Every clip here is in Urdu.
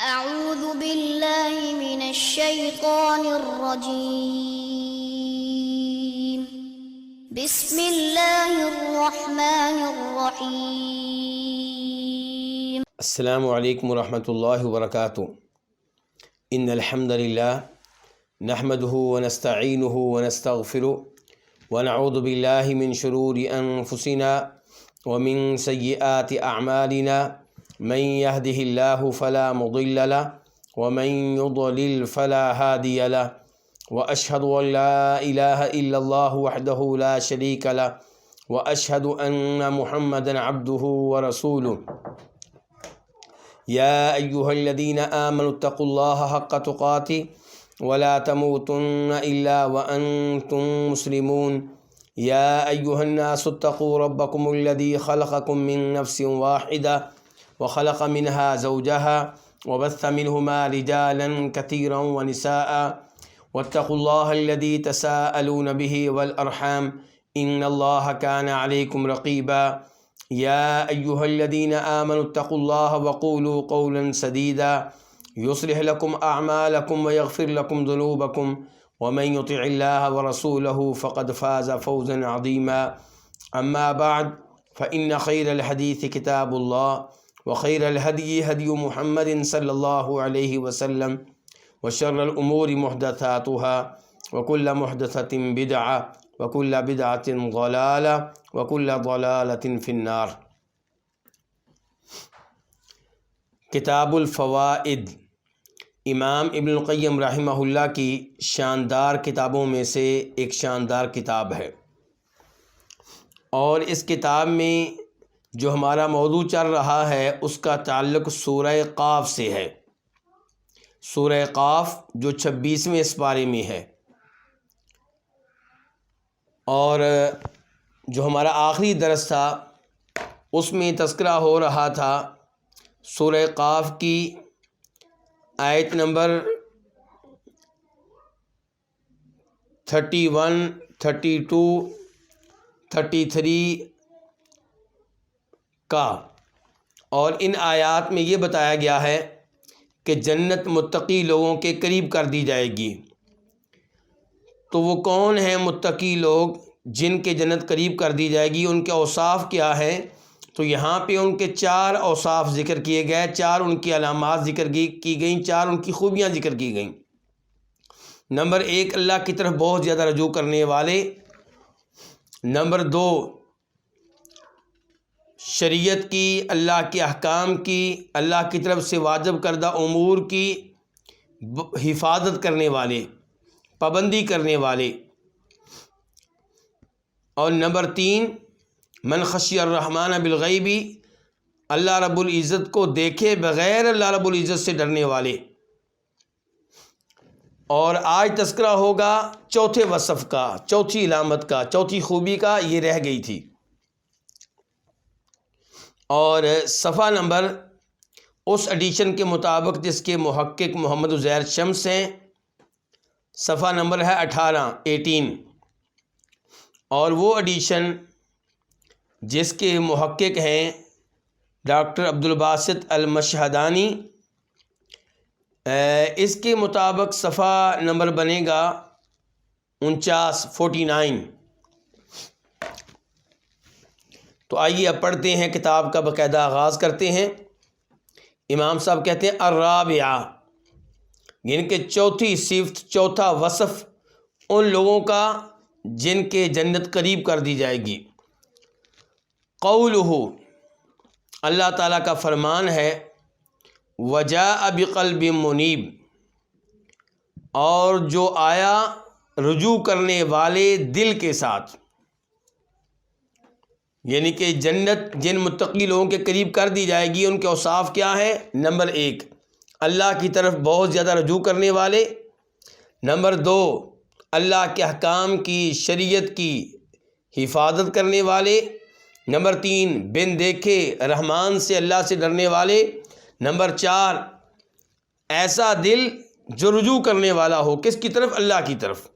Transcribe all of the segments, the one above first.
أعوذ بالله من الشيطان الرجيم بسم الله الرحمن الرحيم السلام علیکم ورحمۃ اللہ وبرکاتہ۔ ان الحمد للہ نحمده ونستعینه ونستغفره ونعوذ باللہ من شرور انفسنا ومن سیئات اعمالنا من يهده الله فلا مضل له ومن يضلل فلا هادي له واشهد ان لا اله الا الله وحده لا شريك له واشهد ان محمدا عبده ورسوله يا أيها الذين آمنوا اتقوا الله حق تقاته ولا تموتن إلا وأنتم مسلمون يا أيها الناس اتقوا ربكم الذي خلقكم من نفس واحدة وخلق منها زوجها وبث منهما رجالا كثيرا ونساء واتقوا الله الذي تساءلون به والأرحام إن الله كان عليكم رقيبا يا أيها الذين آمنوا اتقوا الله وقولوا قولا سديدا يصلح لكم أعمالكم ويغفر لكم ذنوبكم ومن يطع الله ورسوله فقد فاز فوزا عظيما أما بعد فإن خير الحديث كتاب الله وخير الهدي هدي محمد صلى الله عليه وسلم وشر الأمور محدثاتها وكل محدثة بدعة وكل بدعة ضلالة وكل ضلالة في النار۔ کتاب الفوائد امام ابن القیم رحمہ اللہ کی شاندار کتابوں میں سے ایک شاندار کتاب ہے، اور اس کتاب میں جو ہمارا موضوع چل رہا ہے اس کا تعلق سورہ قاف سے ہے۔ سورہ قاف جو 26ویں سپارے میں ہے، اور جو ہمارا آخری درس تھا اس میں تذکرہ ہو رہا تھا سورہ قاف کی آیت نمبر 31، 32، 33 کا، اور ان آیات میں یہ بتایا گیا ہے کہ جنت متقی لوگوں کے قریب کر دی جائے گی۔ تو وہ کون ہیں متقی لوگ جن کے جنت قریب کر دی جائے گی؟ ان کے اوصاف کیا ہیں؟ تو یہاں پہ ان کے 4 اوصاف ذکر کیے گئے، 4 ان کی علامات ذکر کی گئیں، 4 ان کی خوبیاں ذکر کی گئیں۔ نمبر 1، اللہ کی طرف بہت زیادہ رجوع کرنے والے۔ نمبر 2، شریعت کی، اللہ کے احکام کی، اللہ کی طرف سے واجب کردہ امور کی حفاظت کرنے والے، پابندی کرنے والے۔ اور نمبر 3، من خشی الرحمن بالغیب، اللہ رب العزت کو دیکھے بغیر اللہ رب العزت سے ڈرنے والے۔ اور آج تذکرہ ہوگا چوتھے وصف کا، چوتھی علامت کا، چوتھی خوبی کا، یہ رہ گئی تھی۔ اور صفحہ نمبر اس ایڈیشن کے مطابق جس کے محقق محمد عزیر شمس ہیں، صفحہ نمبر ہے 18، اور وہ ایڈیشن جس کے محقق ہیں ڈاکٹر عبدالباسط المشہدانی، اس کے مطابق صفحہ نمبر بنے گا 49۔ تو آئیے اب پڑھتے ہیں، کتاب کا باقاعدہ آغاز کرتے ہیں۔ امام صاحب کہتے ہیں الرابعہ، یعنی کہ چوتھی صفت، چوتھا وصف ان لوگوں کا جن کے جنت قریب کر دی جائے گی۔ قولہ، اللہ تعالیٰ کا فرمان ہے، وجاء بقلب منیب، اور جو آیا رجوع کرنے والے دل کے ساتھ۔ یعنی کہ جنت جن متقی لوگوں کے قریب کر دی جائے گی، ان کے اوصاف کیا ہیں؟ نمبر 1، اللہ کی طرف بہت زیادہ رجوع کرنے والے۔ نمبر 2، اللہ کے احکام کی، شریعت کی حفاظت کرنے والے۔ نمبر 3، بن دیکھے رحمان سے، اللہ سے ڈرنے والے۔ نمبر 4، ایسا دل جو رجوع کرنے والا ہو، کس کی طرف؟ اللہ کی طرف۔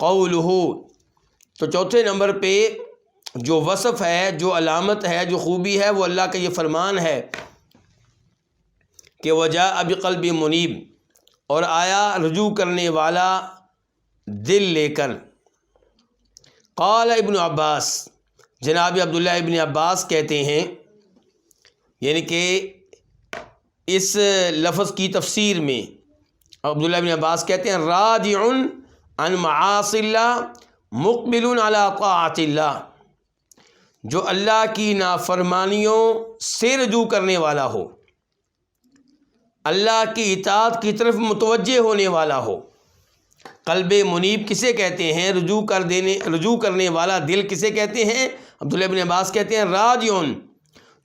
قولہ، تو چوتھے نمبر پہ جو وصف ہے، جو علامت ہے، جو خوبی ہے، وہ اللہ کا یہ فرمان ہے کہ وجاء بقلب منیب، اور آیا رجوع کرنے والا دل لے کر۔ قال ابن عباس، جناب عبداللہ ابن عباس کہتے ہیں، یعنی کہ اس لفظ کی تفسیر میں عبداللہ ابن عباس کہتے ہیں راجع عن معاصی اللہ مقبل علی طاعت اللہ، جو اللہ کی نافرمانیوں سے رجوع کرنے والا ہو، اللہ کی اطاعت کی طرف متوجہ ہونے والا ہو۔ قلب منیب کسے کہتے ہیں؟ رجوع کرنے والا دل کسے کہتے ہیں؟ عبداللہ ابن عباس کہتے ہیں راجعون،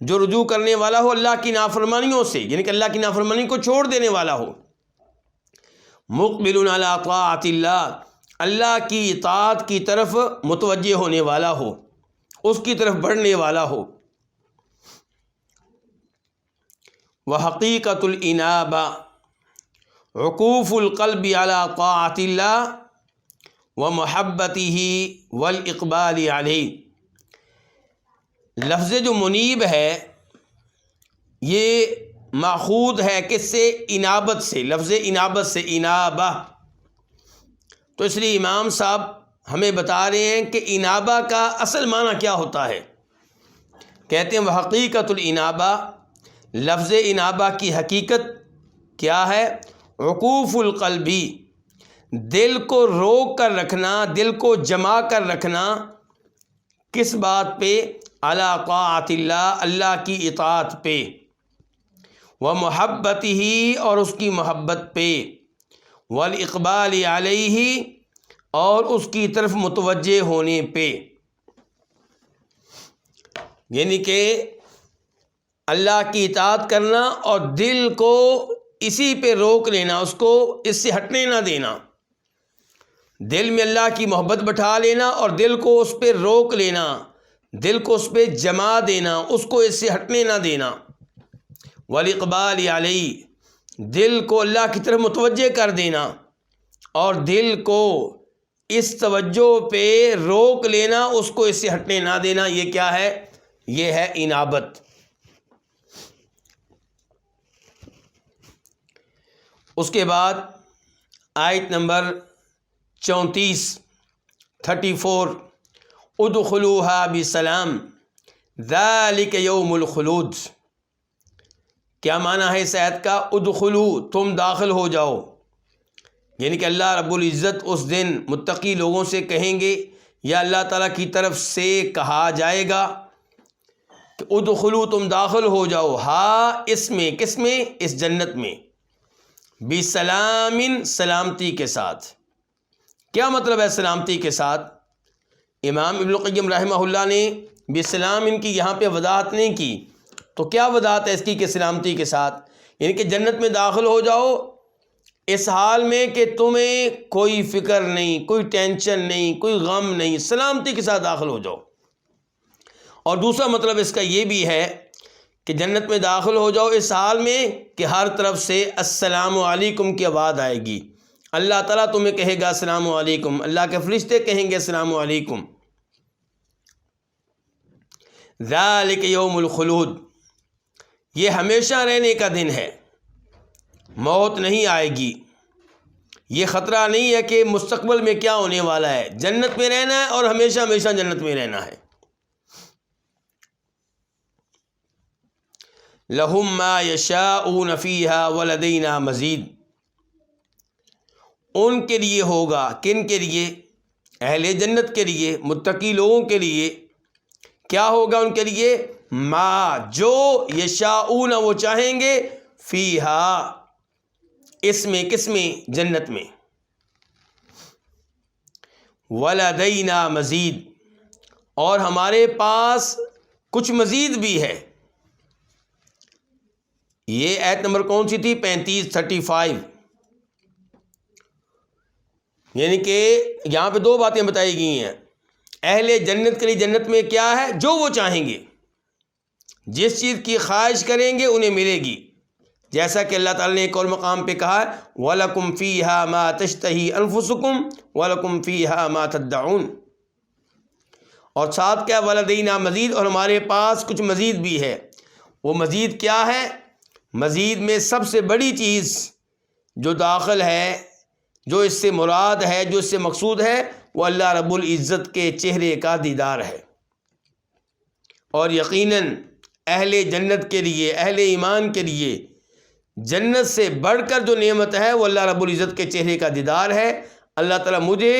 جو رجوع کرنے والا ہو اللہ کی نافرمانیوں سے، یعنی کہ اللہ کی نافرمانی کو چھوڑ دینے والا ہو۔ مقبل علی طاعت اللہ، اللہ کی اطاعت کی طرف متوجہ ہونے والا ہو، اس کی طرف بڑھنے والا ہو۔ وحقیقت الانابہ عکوف القلب علی طاعت اللہ ومحبتہ والاقبال علیہ۔ لفظ جو منیب ہے یہ ماخوذ ہے کس سے؟ انابت سے، لفظ انابت سے، انابہ۔ تو اس لیے امام صاحب ہمیں بتا رہے ہیں کہ انابہ کا اصل معنی کیا ہوتا ہے۔ کہتے ہیں وحقیقت الانابہ، لفظ انابہ کی حقیقت کیا ہے؟ عکوف القلبی، دل کو روک کر رکھنا، دل کو جما کر رکھنا، کس بات پہ؟ علی طاعت اللہ، اللہ کی اطاعت پہ، ومحبتہ، اور اس کی محبت پہ، والاقبال علیہ، اور اس کی طرف متوجہ ہونے پہ، یعنی کہ اللہ کی اطاعت کرنا اور دل کو اسی پہ روک لینا، اس کو اس سے ہٹنے نہ دینا، دل میں اللہ کی محبت بٹھا لینا اور دل کو اس پہ روک لینا، دل کو اس پہ جما دینا، اس کو اس سے ہٹنے نہ دینا۔ والاقبال علیہ، دل کو اللہ کی طرف متوجہ کر دینا اور دل کو اس توجہ پہ روک لینا، اس کو اس سے ہٹنے نہ دینا، یہ کیا ہے؟ یہ ہے انابت۔ اس کے بعد آیت نمبر 34 ادخلوها بسلام ذالک یوم الخلود۔ کیا معنی ہے اس آیت کا؟ ادخلو، تم داخل ہو جاؤ، یعنی کہ اللہ رب العزت اس دن متقی لوگوں سے کہیں گے یا اللہ تعالیٰ کی طرف سے کہا جائے گا کہ ادخلو، تم داخل ہو جاؤ، اس میں، کس میں؟ اس جنت میں، بسلام، سلامتی کے ساتھ۔ کیا مطلب ہے سلامتی کے ساتھ؟ امام ابن القیم رحمہ اللہ نے بسلام کی یہاں پہ وضاحت نہیں کی، تو کیا وضاحت ہے اس کی کہ سلامتی کے ساتھ؟ یعنی کہ جنت میں داخل ہو جاؤ اس حال میں کہ تمہیں کوئی فکر نہیں، کوئی ٹینشن نہیں، کوئی غم نہیں، سلامتی کے ساتھ داخل ہو جاؤ۔ اور دوسرا مطلب اس کا یہ بھی ہے کہ جنت میں داخل ہو جاؤ اس حال میں کہ ہر طرف سے السلام علیکم کی آواز آئے گی، اللہ تعالیٰ تمہیں کہے گا السلام علیکم، اللہ کے فرشتے کہیں گے السلام علیکم۔ ذالک یوم الخلود، یہ ہمیشہ رہنے کا دن ہے، موت نہیں آئے گی، یہ خطرہ نہیں ہے کہ مستقبل میں کیا ہونے والا ہے، جنت میں رہنا ہے اور ہمیشہ ہمیشہ جنت میں رہنا ہے۔ لہم ما یشاءون فیہا ولدینا مزید، ان کے لیے ہوگا، کن کے لیے؟ اہل جنت کے لیے، متقی لوگوں کے لیے کیا ہوگا ان کے لیے؟ ما، جو یشاؤون، وہ چاہیں گے، فیہا، اس میں، کس میں؟ جنت میں۔ ولدینا مزید، اور ہمارے پاس کچھ مزید بھی ہے۔ یہ آیت نمبر کون سی تھی؟ 35 یعنی کہ یہاں پہ دو باتیں بتائی گئی ہیں۔ اہل جنت کے لیے جنت میں کیا ہے؟ جو وہ چاہیں گے، جس چیز کی خواہش کریں گے انہیں ملے گی، جیسا کہ اللہ تعالیٰ نے ایک اور مقام پہ کہا ہے وَلَكُمْ فِيهَا مَا تَشْتَهِي أَنفُسُكُمْ وَلَكُمْ فِيهَا مَا تَدَّعُونَ، اور ساتھ کیا؟ وَلَدَيْنَا مزید، اور ہمارے پاس کچھ مزید بھی ہے۔ وہ مزید کیا ہے؟ مزید میں سب سے بڑی چیز جو داخل ہے، جو اس سے مراد ہے، جو اس سے مقصود ہے، وہ اللہ رب العزت کے چہرے کا دیدار ہے۔ اور یقیناً اہل جنت کے لیے، اہل ایمان کے لیے جنت سے بڑھ کر جو نعمت ہے وہ اللہ رب العزت کے چہرے کا دیدار ہے۔ اللہ تعالیٰ مجھے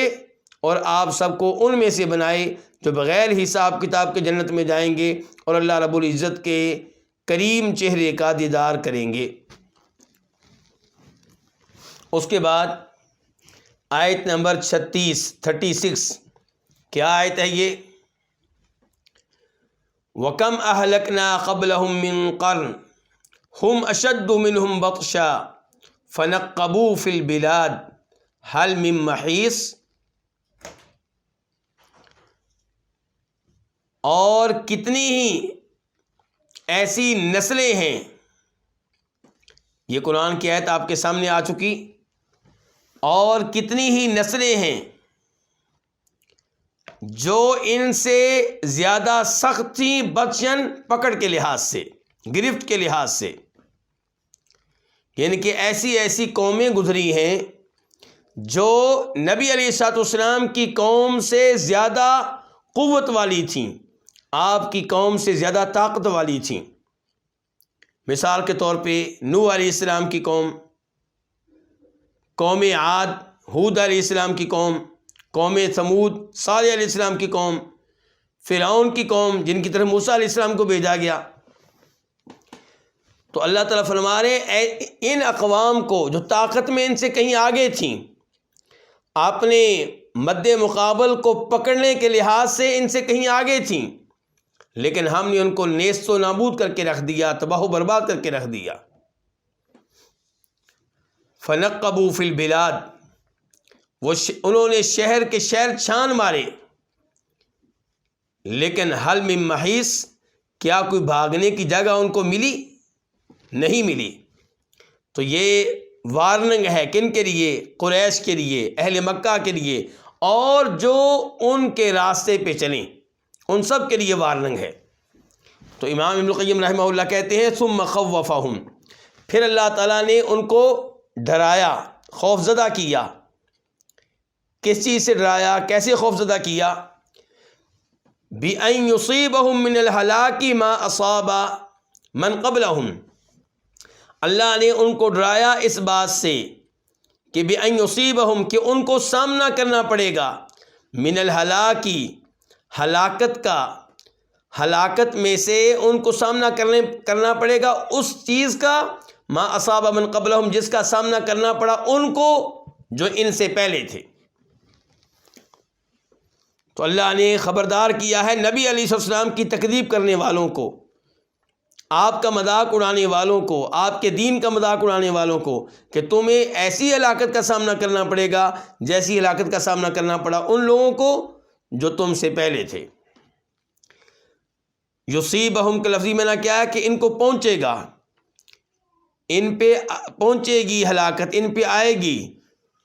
اور آپ سب کو ان میں سے بنائے جو بغیر حساب کتاب کے جنت میں جائیں گے اور اللہ رب العزت کے کریم چہرے کا دیدار کریں گے۔ اس کے بعد آیت نمبر 36 کیا آیت ہے یہ؟ وَكَمْ أَهْلَكْنَا قَبْلَهُمْ مِنْ قَرْنٍ هُمْ أَشَدُّ مِنْهُمْ بَطْشًا فَنَقَّبُوا فِي الْبِلَادِ هَلْ مِنْ مَحِيصٍ۔ اور کتنی ہی ایسی نسلیں ہیں، یہ قرآن کی آیت آپ کے سامنے آ چکی، اور کتنی ہی نسلیں ہیں جو ان سے زیادہ سخت تھیں، بطشاً پکڑ کے لحاظ سے، گرفت کے لحاظ سے، یعنی کہ ایسی قومیں گزری ہیں جو نبی علیہ الصلوۃ والسلام کی قوم سے زیادہ قوت والی تھیں، آپ کی قوم سے زیادہ طاقت والی تھیں۔ مثال کے طور پہ نوح علیہ السلام کی قوم، قوم عاد ہود علیہ السلام کی قوم ثمود صالح علیہ السلام کی قوم، فرعون کی قوم جن کی طرف موسیٰ علیہ السلام کو بھیجا گیا۔ تو اللہ تعالیٰ فرما رہے ہیں ان اقوام کو جو طاقت میں ان سے کہیں آگے تھیں، اپنے مد مقابل کو پکڑنے کے لحاظ سے ان سے کہیں آگے تھیں، لیکن ہم نے ان کو نیست و نابود کر کے رکھ دیا، تباہ و برباد کر کے رکھ دیا۔ فَنَقَّبُوا فِي الْبِلَادِ، انہوں نے شہر کے شہر چھان مارے، لیکن حل من محیص، کیا کوئی بھاگنے کی جگہ ان کو ملی؟ نہیں ملی۔ تو یہ وارننگ ہے کن کے لیے؟ قریش کے لیے، اہل مکہ کے لیے، اور جو ان کے راستے پہ چلیں ان سب کے لیے وارننگ ہے۔ تو امام ابن القیم رحمہ اللہ کہتے ہیں ثم خوفہم، پھر اللہ تعالیٰ نے ان کو ڈرایا، خوف زدہ کیا۔ کس چیز سے ڈرایا، کیسے خوف زدہ کیا؟ بِأَن يُصِيبَهُم مِّنَ الْهَلَاكِ مَا أَصَابَ مَن قَبْلَهُم، اللہ نے ان کو ڈرایا اس بات سے کہ بِأَن يُصِيبَهُم، کہ ان کو سامنا کرنا پڑے گا، من الْهَلَاكِ، ہلاکت کا، ہلاکت میں سے ان کو سامنا کرنا پڑے گا اس چیز کا، ما اصاب من قبلہم، جس کا سامنا کرنا پڑا ان کو جو ان سے پہلے تھے۔ تو اللہ نے خبردار کیا ہے نبی علیہ السلام کی تکذیب کرنے والوں کو، آپ کا مذاق اڑانے والوں کو، آپ کے دین کا مذاق اڑانے والوں کو، کہ تمہیں ایسی ہلاکت کا سامنا کرنا پڑے گا جیسی ہلاکت کا سامنا کرنا پڑا ان لوگوں کو جو تم سے پہلے تھے۔ یصیبہم کا لفظی معنی کیا ہے؟ کہ ان کو پہنچے گا، ان پہ پہنچے گی ہلاکت، ان پہ آئے گی۔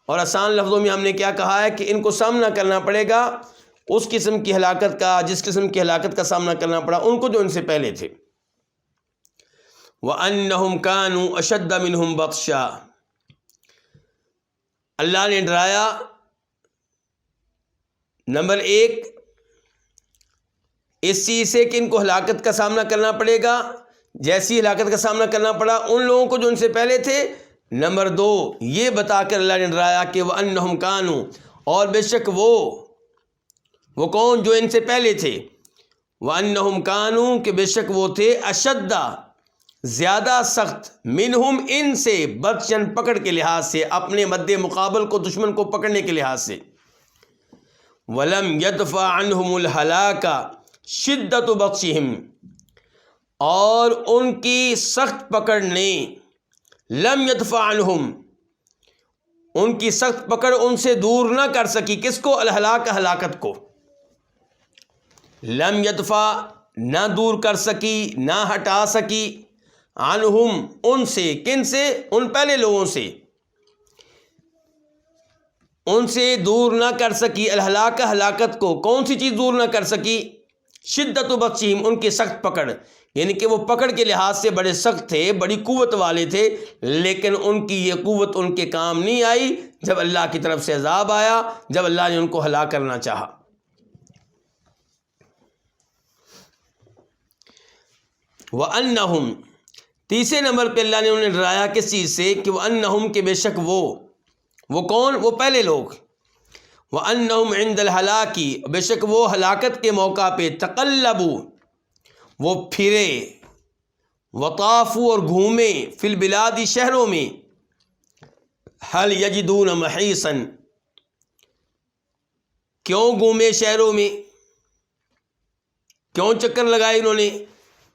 اور آسان لفظوں میں ہم نے کیا کہا ہے کہ ان کو سامنا کرنا پڑے گا اس قسم کی ہلاکت کا، جس قسم کی ہلاکت کا سامنا کرنا پڑا ان کو جو ان سے پہلے تھے۔ وَأَنَّهُمْ كَانُوا أَشَدَّ مِنْهُمْ بَطْشًا، اللہ نے ڈرایا نمبر 1 اس چیز سے کہ ان کو ہلاکت کا سامنا کرنا پڑے گا جیسی ہلاکت کا سامنا کرنا پڑا ان لوگوں کو جو ان سے پہلے تھے۔ نمبر 2 یہ بتا کر اللہ نے ڈرایا کہ وَأَنَّهُمْ كَانُوا، اور بے شک وہ کون جو ان سے پہلے تھے، وَأَنَّهُمْ كَانُوا، کہ بے شک وہ تھے، اشد، زیادہ سخت، منہم، ان سے، بطشاً، پکڑ کے لحاظ سے، اپنے مد مقابل کو، دشمن کو پکڑنے کے لحاظ سے۔ وَلَمْ يَدْفَعْ عَنْهُمُ الْهَلَاكَ شِدَّةُ بَطْشِهِمْ، اور ان کی سخت پکڑ نے، لم يدفع عنہم، ان کی سخت پکڑ ان سے دور نہ کر سکی، کس کو؟ الہلاک، ہلاکت کو۔ لم يدفع، نہ دور کر سکی، نہ ہٹا سکی، عنہم، ان سے، کن سے؟ ان پہلے لوگوں سے، ان سے دور نہ کر سکی، الہلاک، ہلاکت کو۔ کون سی چیز دور نہ کر سکی؟ شدت و بطشہم، ان کی سخت پکڑ، یعنی کہ وہ پکڑ کے لحاظ سے بڑے سخت تھے، بڑی قوت والے تھے، لیکن ان کی یہ قوت ان کے کام نہیں آئی جب اللہ کی طرف سے عذاب آیا، جب اللہ نے ان کو ہلاک کرنا چاہا۔ وَأَنَّهُمْ، تیسرے نمبر پہ اللہ نے انہیں ڈرایا کس چیز سے؟ کہ وَأَنَّهُمْ، کہ بے شک وہ کون؟ وہ پہلے لوگ، وَأَنَّهُمْ عِنْدَ الْهَلَاكِ، بے شک وہ ہلاکت کے موقع پہ، تقلبوا، وہ پھرے، وطافوا، اور گھومے، فی البلاد، شہروں میں، هل یجدون محیصا، کیوں گھومے شہروں میں، کیوں چکر لگائے انہوں نے؟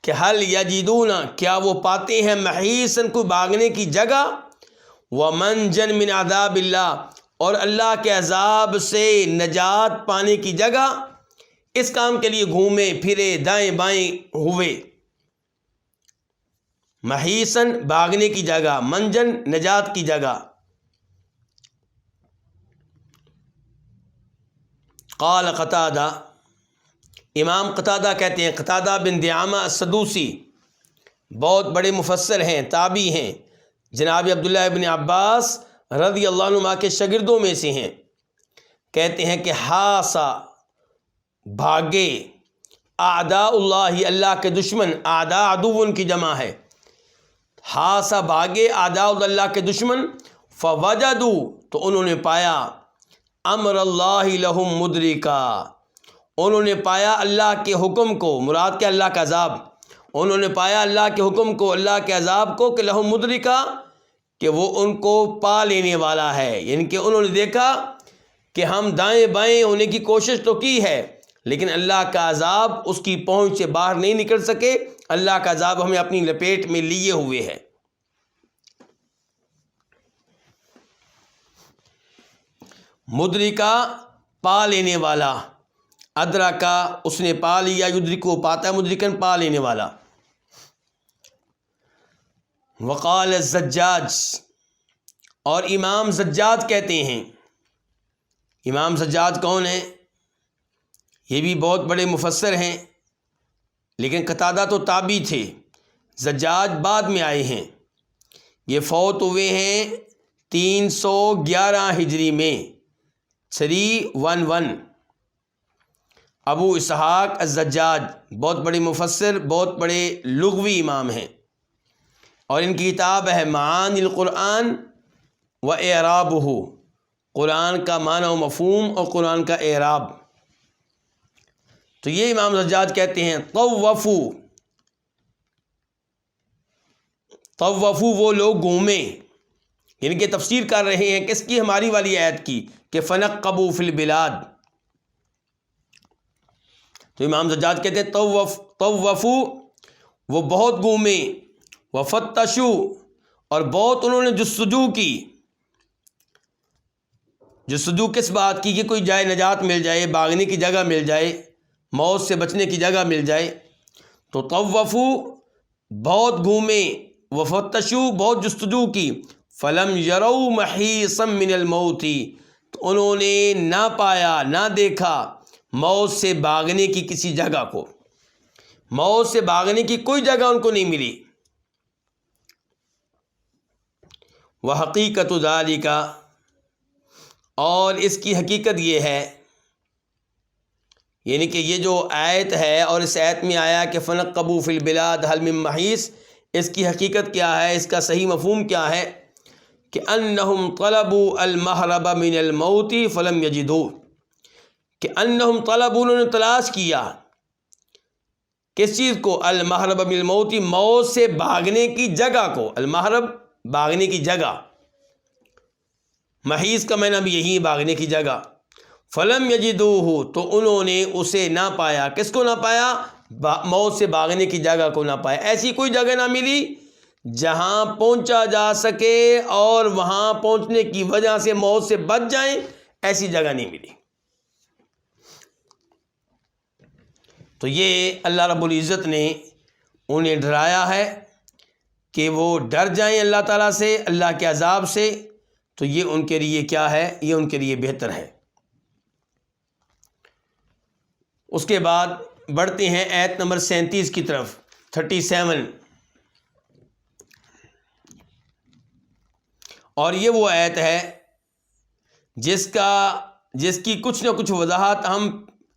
کہ هل یجدون، کیا وہ پاتے ہیں، محیصا، کوئی بھاگنے کی جگہ، ومنجا من عذاب اللہ، اور اللہ کے عذاب سے نجات پانے کی جگہ، اس کام کے لیے گھومے پھرے، دائیں بائیں ہوئے۔ محیصن، بھاگنے کی جگہ، منجن، نجات کی جگہ۔ قال قتادہ، امام قتادہ کہتے ہیں، قتادہ بن دعامہ السدوسی بہت بڑے مفسر ہیں، تابعی ہیں، جناب عبداللہ ابن عباس رضی اللہ عنہما کے شاگردوں میں سے ہیں، کہتے ہیں کہ ہاسا، بھاگے، اعداء اللہ، اللہ کے دشمن، اعداء عدو کی جمع ہے، ہاسا بھاگے، اعداء اللہ کے دشمن، فوجدوا، تو انہوں نے پایا، امر اللہ لہم مدرکا، انہوں نے پایا اللہ کے حکم کو، مراد کہ اللہ کا عذاب، انہوں نے پایا اللہ کے حکم کو، اللہ کے عذاب کو، کہ لہم مدرکا، کہ وہ ان کو پا لینے والا ہے، یعنی کہ انہوں نے دیکھا کہ ہم دائیں بائیں ہونے کی کوشش تو کی ہے، لیکن اللہ کا عذاب اس کی پہنچ سے باہر نہیں نکل سکے، اللہ کا عذاب ہمیں اپنی لپیٹ میں لیے ہوئے ہے۔ مدرکا، پا لینے والا، ادرکا، اس نے پا لیا، یدرکو، پاتا، مدرکن، پا لینے والا۔ وقال الزجاج، اور امام زجاج کہتے ہیں، امام زجاج کون ہیں؟ یہ بھی بہت بڑے مفسر ہیں، لیکن قتادہ تو تابعی تھے، زجاج بعد میں آئے ہیں، یہ فوت ہوئے ہیں 311 ہجری میں، 311۔ ابو اسحاق الزجاج بہت بڑے مفسر، بہت بڑے لغوی امام ہیں، اور ان کی کتاب ہے معانی القرآن و اعرابہ، قرآن کا معنی و مفہوم اور قرآن کا اعراب۔ تو یہ امام زجاج کہتے ہیں، طوفوا، وہ لوگ گھومے، یعنی کہ تفسیر کر رہے ہیں کس کی؟ ہماری والی آیت کی، کہ فنقبوا فی البلاد۔ تو امام زجاج کہتے ہیں طوفوا، وہ بہت گھومے، وفتشوا، اور بہت انہوں نے جستجو کی۔ جستجو کس بات کی؟ کہ کوئی جائے نجات مل جائے، بھاگنے کی جگہ مل جائے، موت سے بچنے کی جگہ مل جائے۔ تو طوفوا، بہت گھومے، وفتشوا، بہت جستجو کی، فلم یروا محیصا من الموت، تو انہوں نے نہ پایا، نہ دیکھا موت سے بھاگنے کی کسی جگہ کو، موت سے بھاگنے کی کوئی جگہ ان کو نہیں ملی۔ وحقیقت ذالک، اور اس کی حقیقت یہ ہے، یعنی کہ یہ جو آیت ہے، اور اس آیت میں آیا کہ فنقبوا فی البلاد هل من محیص، اس کی حقیقت کیا ہے، اس کا صحیح مفہوم کیا ہے؟ کہ انہم طلبوا المہرب من الموت فلم یجدوا، کہ انہم طلبوا، انہوں نے تلاش کیا کس چیز کو؟ المہرب من الموت، موت سے بھاگنے کی جگہ کو، المہرب، بھاگنے کی جگہ، محیص کا معنی بھی یہی ہے، بھاگنے کی جگہ۔ فلم یجدوہ، تو انہوں نے اسے نہ پایا، کس کو نہ پایا؟ موت سے بھاگنے کی جگہ کو نہ پایا، ایسی کوئی جگہ نہ ملی جہاں پہنچا جا سکے اور وہاں پہنچنے کی وجہ سے موت سے بچ جائیں، ایسی جگہ نہیں ملی۔ تو یہ اللہ رب العزت نے انہیں ڈرایا ہے کہ وہ ڈر جائیں اللہ تعالیٰ سے، اللہ کے عذاب سے، تو یہ ان کے لیے کیا ہے؟ یہ ان کے لیے بہتر ہے۔ اس کے بعد بڑھتے ہیں آیت نمبر 37 کی طرف، 37، اور یہ وہ آیت ہے جس کی کچھ نہ کچھ وضاحت ہم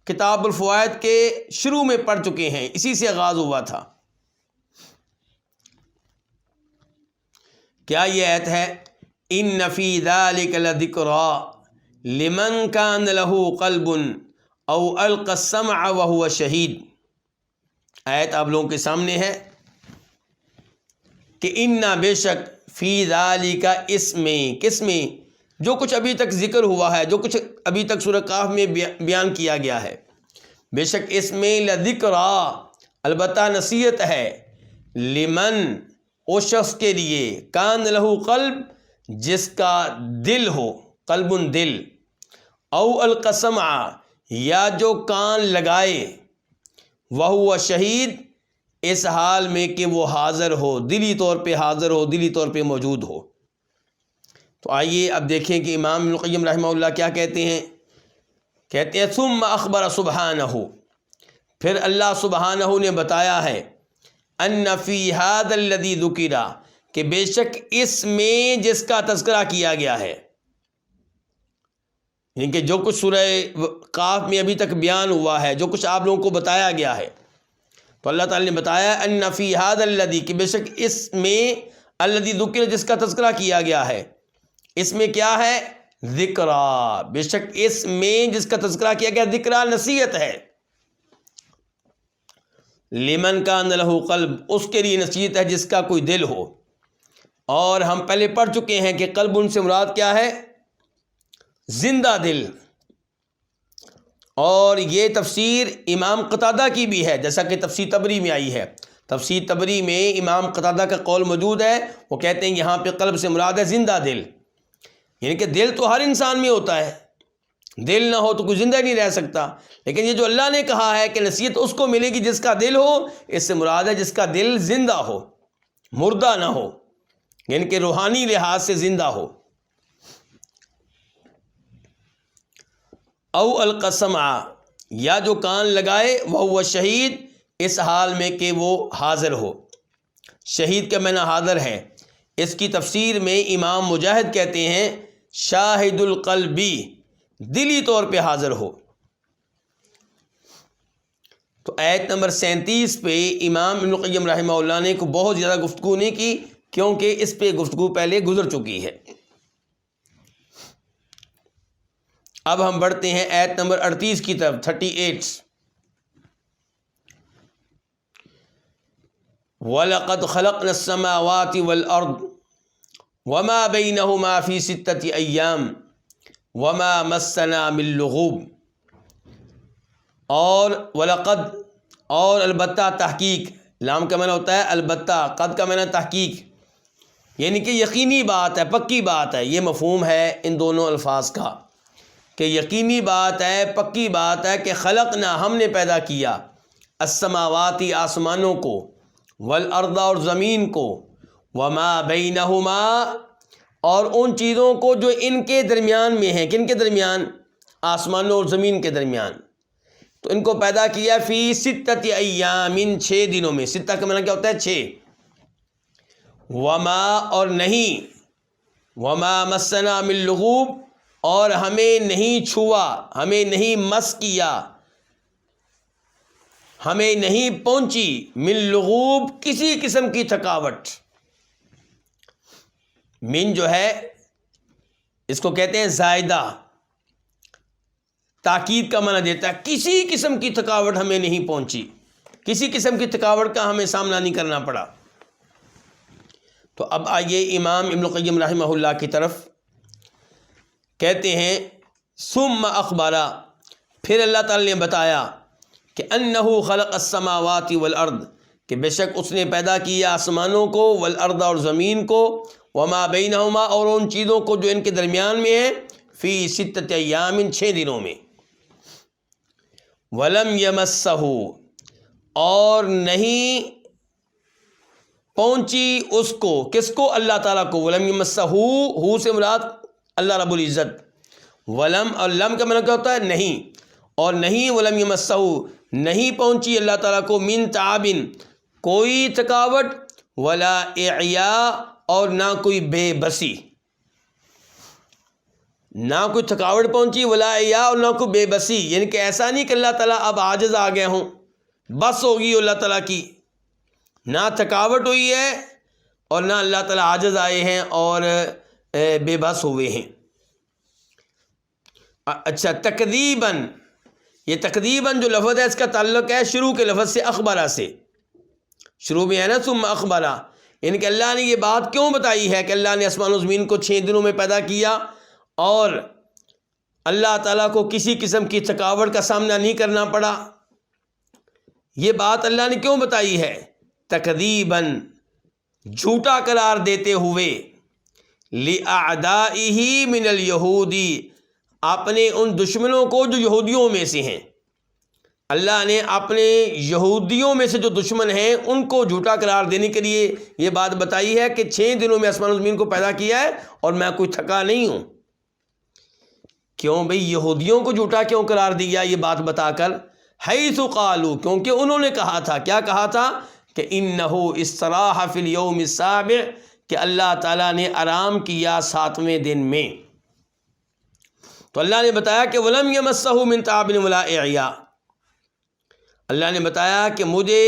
کتاب الفوائد کے شروع میں پڑھ چکے ہیں، اسی سے آغاز ہوا تھا۔ کیا یہ آیت ہے؟ ان فی ذلک لذکری لمن کان لہ قلب او القی السمع وہو شہید۔ آیت آپ لوگوں کے سامنے ہے کہ انا بے شک فی ذالک اس میں، کس میں؟ جو کچھ ابھی تک ذکر ہوا ہے، جو کچھ ابھی تک سورہ کہف میں بیان کیا گیا ہے، بے شک اس میں لذکری، البتہ نصیحت ہے، لمن، اس شخص کے لیے، کان لہو قلب، جس کا دل ہو، قلب دل، او القی السمع، یا جو کان لگائے، وہو شہید، اس حال میں کہ وہ حاضر ہو، دلی طور پہ حاضر ہو، دلی طور پہ موجود ہو۔ تو آئیے اب دیکھیں کہ امام ابن القیم رحمہ اللہ کیا کہتے ہیں۔ کہتے ہیں ثم اخبر سبحانہ، پھر اللہ سبحانہ نے بتایا ہے، ان فی ھذا الذی ذکر، کہ بے شک اس میں جس کا تذکرہ کیا گیا ہے، یعنی کہ جو کچھ سورہ قاف میں ابھی تک بیان ہوا ہے، جو کچھ آپ لوگوں کو بتایا گیا ہے، تو اللہ تعالی نے بتایا ان فی ھذا الذی، کہ بے شک اس میں الذی ذکر، جس کا تذکرہ کیا گیا ہے، اس میں کیا ہے؟ ذکرا، بے شک اس میں جس کا تذکرہ کیا گیا ذکرا، نصیحت ہے، لمن کان لہ قلب، اس کے لیے نصیحت ہے جس کا کوئی دل ہو۔ اور ہم پہلے پڑھ چکے ہیں کہ قلب ان سے مراد کیا ہے؟ زندہ دل۔ اور یہ تفسیر امام قتادہ کی بھی ہے، جیسا کہ تفسیر طبری میں آئی ہے۔ تفسیر طبری میں امام قتادہ کا قول موجود ہے، وہ کہتے ہیں یہاں پہ قلب سے مراد ہے زندہ دل، یعنی کہ دل تو ہر انسان میں ہوتا ہے، دل نہ ہو تو کوئی زندہ نہیں رہ سکتا، لیکن یہ جو اللہ نے کہا ہے کہ نصیحت اس کو ملے گی جس کا دل ہو، اس سے مراد ہے جس کا دل زندہ ہو، مردہ نہ ہو، یعنی کہ روحانی لحاظ سے زندہ ہو۔ او القی السمع، یا جو کان لگائے، وہو شہید، اس حال میں کہ وہ حاضر ہو۔ شہید کا معنی حاضر ہے۔ اس کی تفسیر میں امام مجاہد کہتے ہیں شاہد القلبی، دلی طور پہ حاضر ہو۔ تو آیت نمبر 37 پہ امام ابن القیم رحمہ اللہ نے کو بہت زیادہ گفتگو نہیں کی، کیونکہ اس پہ گفتگو پہلے گزر چکی ہے۔ اب ہم بڑھتے ہیں آیت نمبر 38 کی طرف، 38۔ وَلَقَدْ خَلَقْنَا السَّمَاوَاتِ وَالْأَرْضَ وَمَا بَيْنَهُمَا فِي سِتَّةِ أَيَّامٍ وَمَا مَسَّنَا مِن لُغُوبٍ۔ اور وَلَقَدْ، اور البتہ، تحقیق، لام کا معنی ہوتا ہے البتہ، قد کا معنی تحقیق، یعنی کہ یقینی بات ہے، پکی بات ہے۔ یہ مفہوم ہے ان دونوں الفاظ کا کہ یقینی بات ہے، پکی بات ہے کہ خلقنا، ہم نے پیدا کیا، السماواتی، آسمانوں کو، والارض، اور زمین کو، وما بینہما، اور ان چیزوں کو جو ان کے درمیان میں ہیں۔ کن کے درمیان؟ آسمانوں اور زمین کے درمیان۔ تو ان کو پیدا کیا فی ستۃ ایام، 6 دنوں میں۔ ستہ کا معنی کیا ہوتا ہے؟ 6۔ وما، اور نہیں، وما مسنا من لغوب، اور ہمیں نہیں چھوا، ہمیں نہیں مس کیا، ہمیں نہیں پہنچی، من لغوب، کسی قسم کی تھکاوٹ۔ من جو ہے اس کو کہتے ہیں زائدہ، تاکید کا معنی دیتا ہے، کسی قسم کی تھکاوٹ ہمیں نہیں پہنچی، کسی قسم کی تھکاوٹ کا ہمیں سامنا نہیں کرنا پڑا۔ تو اب آئیے امام ابن القیم رحمہ اللہ کی طرف۔ کہتے ہیں ثم اخبارا، پھر اللہ تعالی نے بتایا کہ انہ خلق السماوات والارض، کہ بے شک اس نے پیدا کیا آسمانوں کو، والارض، اور زمین کو، وما بینہما، اور ان چیزوں کو جو ان کے درمیان میں ہیں، فی ستۃ ایام، 6 دنوں میں۔ ولم یمسہ، اور نہیں پہنچی اس کو، کس کو؟ اللہ تعالیٰ کو۔ ولم یمسہ، ہو سے مراد اللہ رب العزت۔ ولم، اور لم کا معنی کیا ہوتا ہے؟ نہیں، اور نہیں، ولم یمسہ، نہیں پہنچی اللہ تعالیٰ کو من تعابن کوئی تھکاوٹ ولا اعیاء اور نہ کوئی بے بسی، نہ کوئی تھکاوٹ پہنچی ولا اعیاء اور نہ کوئی بے بسی، یعنی کہ ایسا نہیں کہ اللہ تعالیٰ اب عاجز آ گئے ہوں، بس ہوگی اللہ تعالیٰ کی، نہ تھکاوٹ ہوئی ہے اور نہ اللہ تعالیٰ عاجز آئے ہیں اور بے بس ہوئے ہیں۔ اچھا، تکذیباً، یہ تکذیباً جو لفظ ہے اس کا تعلق ہے شروع کے لفظ سے، اخبرہ سے، شروع میں ہے نا ثم اخبرہ، یعنی کہ اللہ نے یہ بات کیوں بتائی ہے کہ اللہ نے آسمان و زمین کو 6 دنوں میں پیدا کیا اور اللہ تعالیٰ کو کسی قسم کی تھکاوٹ کا سامنا نہیں کرنا پڑا، یہ بات اللہ نے کیوں بتائی ہے؟ تکذیباً، جھوٹا قرار دیتے ہوئے، لِأَعْدَائِهِ مِنَ الْيَهُودِ، اپنے ان دشمنوں کو جو یہودیوں میں سے ہیں، اللہ نے اپنے یہودیوں میں سے جو دشمن ہیں ان کو جھوٹا قرار دینے کے لیے یہ بات بتائی ہے کہ 6 دنوں میں آسمان و زمین کو پیدا کیا ہے اور میں کوئی تھکا نہیں ہوں۔ کیوں بھئی یہودیوں کو جھوٹا کیوں قرار دیا یہ بات بتا کر؟ حیث قالوا، کیونکہ انہوں نے کہا تھا، کیا کہا تھا؟ کہ انہ استراح فی الیوم السابع، کہ اللہ تعالیٰ نے آرام کیا 7ویں دن میں۔ تو اللہ نے بتایا کہ وَلَمْ يَمَسَّهُ مِنْ تَعَبٍ وَلَا اعیاء، اللہ نے بتایا کہ مجھے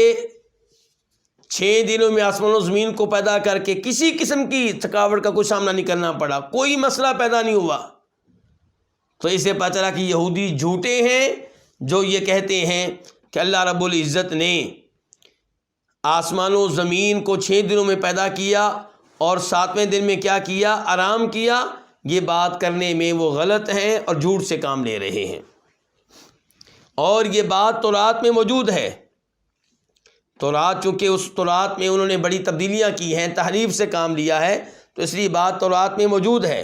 6 دنوں میں آسمان و زمین کو پیدا کر کے کسی قسم کی تھکاوٹ کا کوئی سامنا نہیں کرنا پڑا، کوئی مسئلہ پیدا نہیں ہوا۔ تو اسے پتہ چلا کہ یہودی جھوٹے ہیں جو یہ کہتے ہیں کہ اللہ رب العزت نے آسمان و زمین کو 6 دنوں میں پیدا کیا اور 7ویں دن میں کیا کیا؟ آرام کیا۔ یہ بات کرنے میں وہ غلط ہیں اور جھوٹ سے کام لے رہے ہیں، اور یہ بات تورات میں موجود ہے۔ تورات، چونکہ اس تورات میں انہوں نے بڑی تبدیلیاں کی ہیں، تحریف سے کام لیا ہے، تو اس لیے بات تورات میں موجود ہے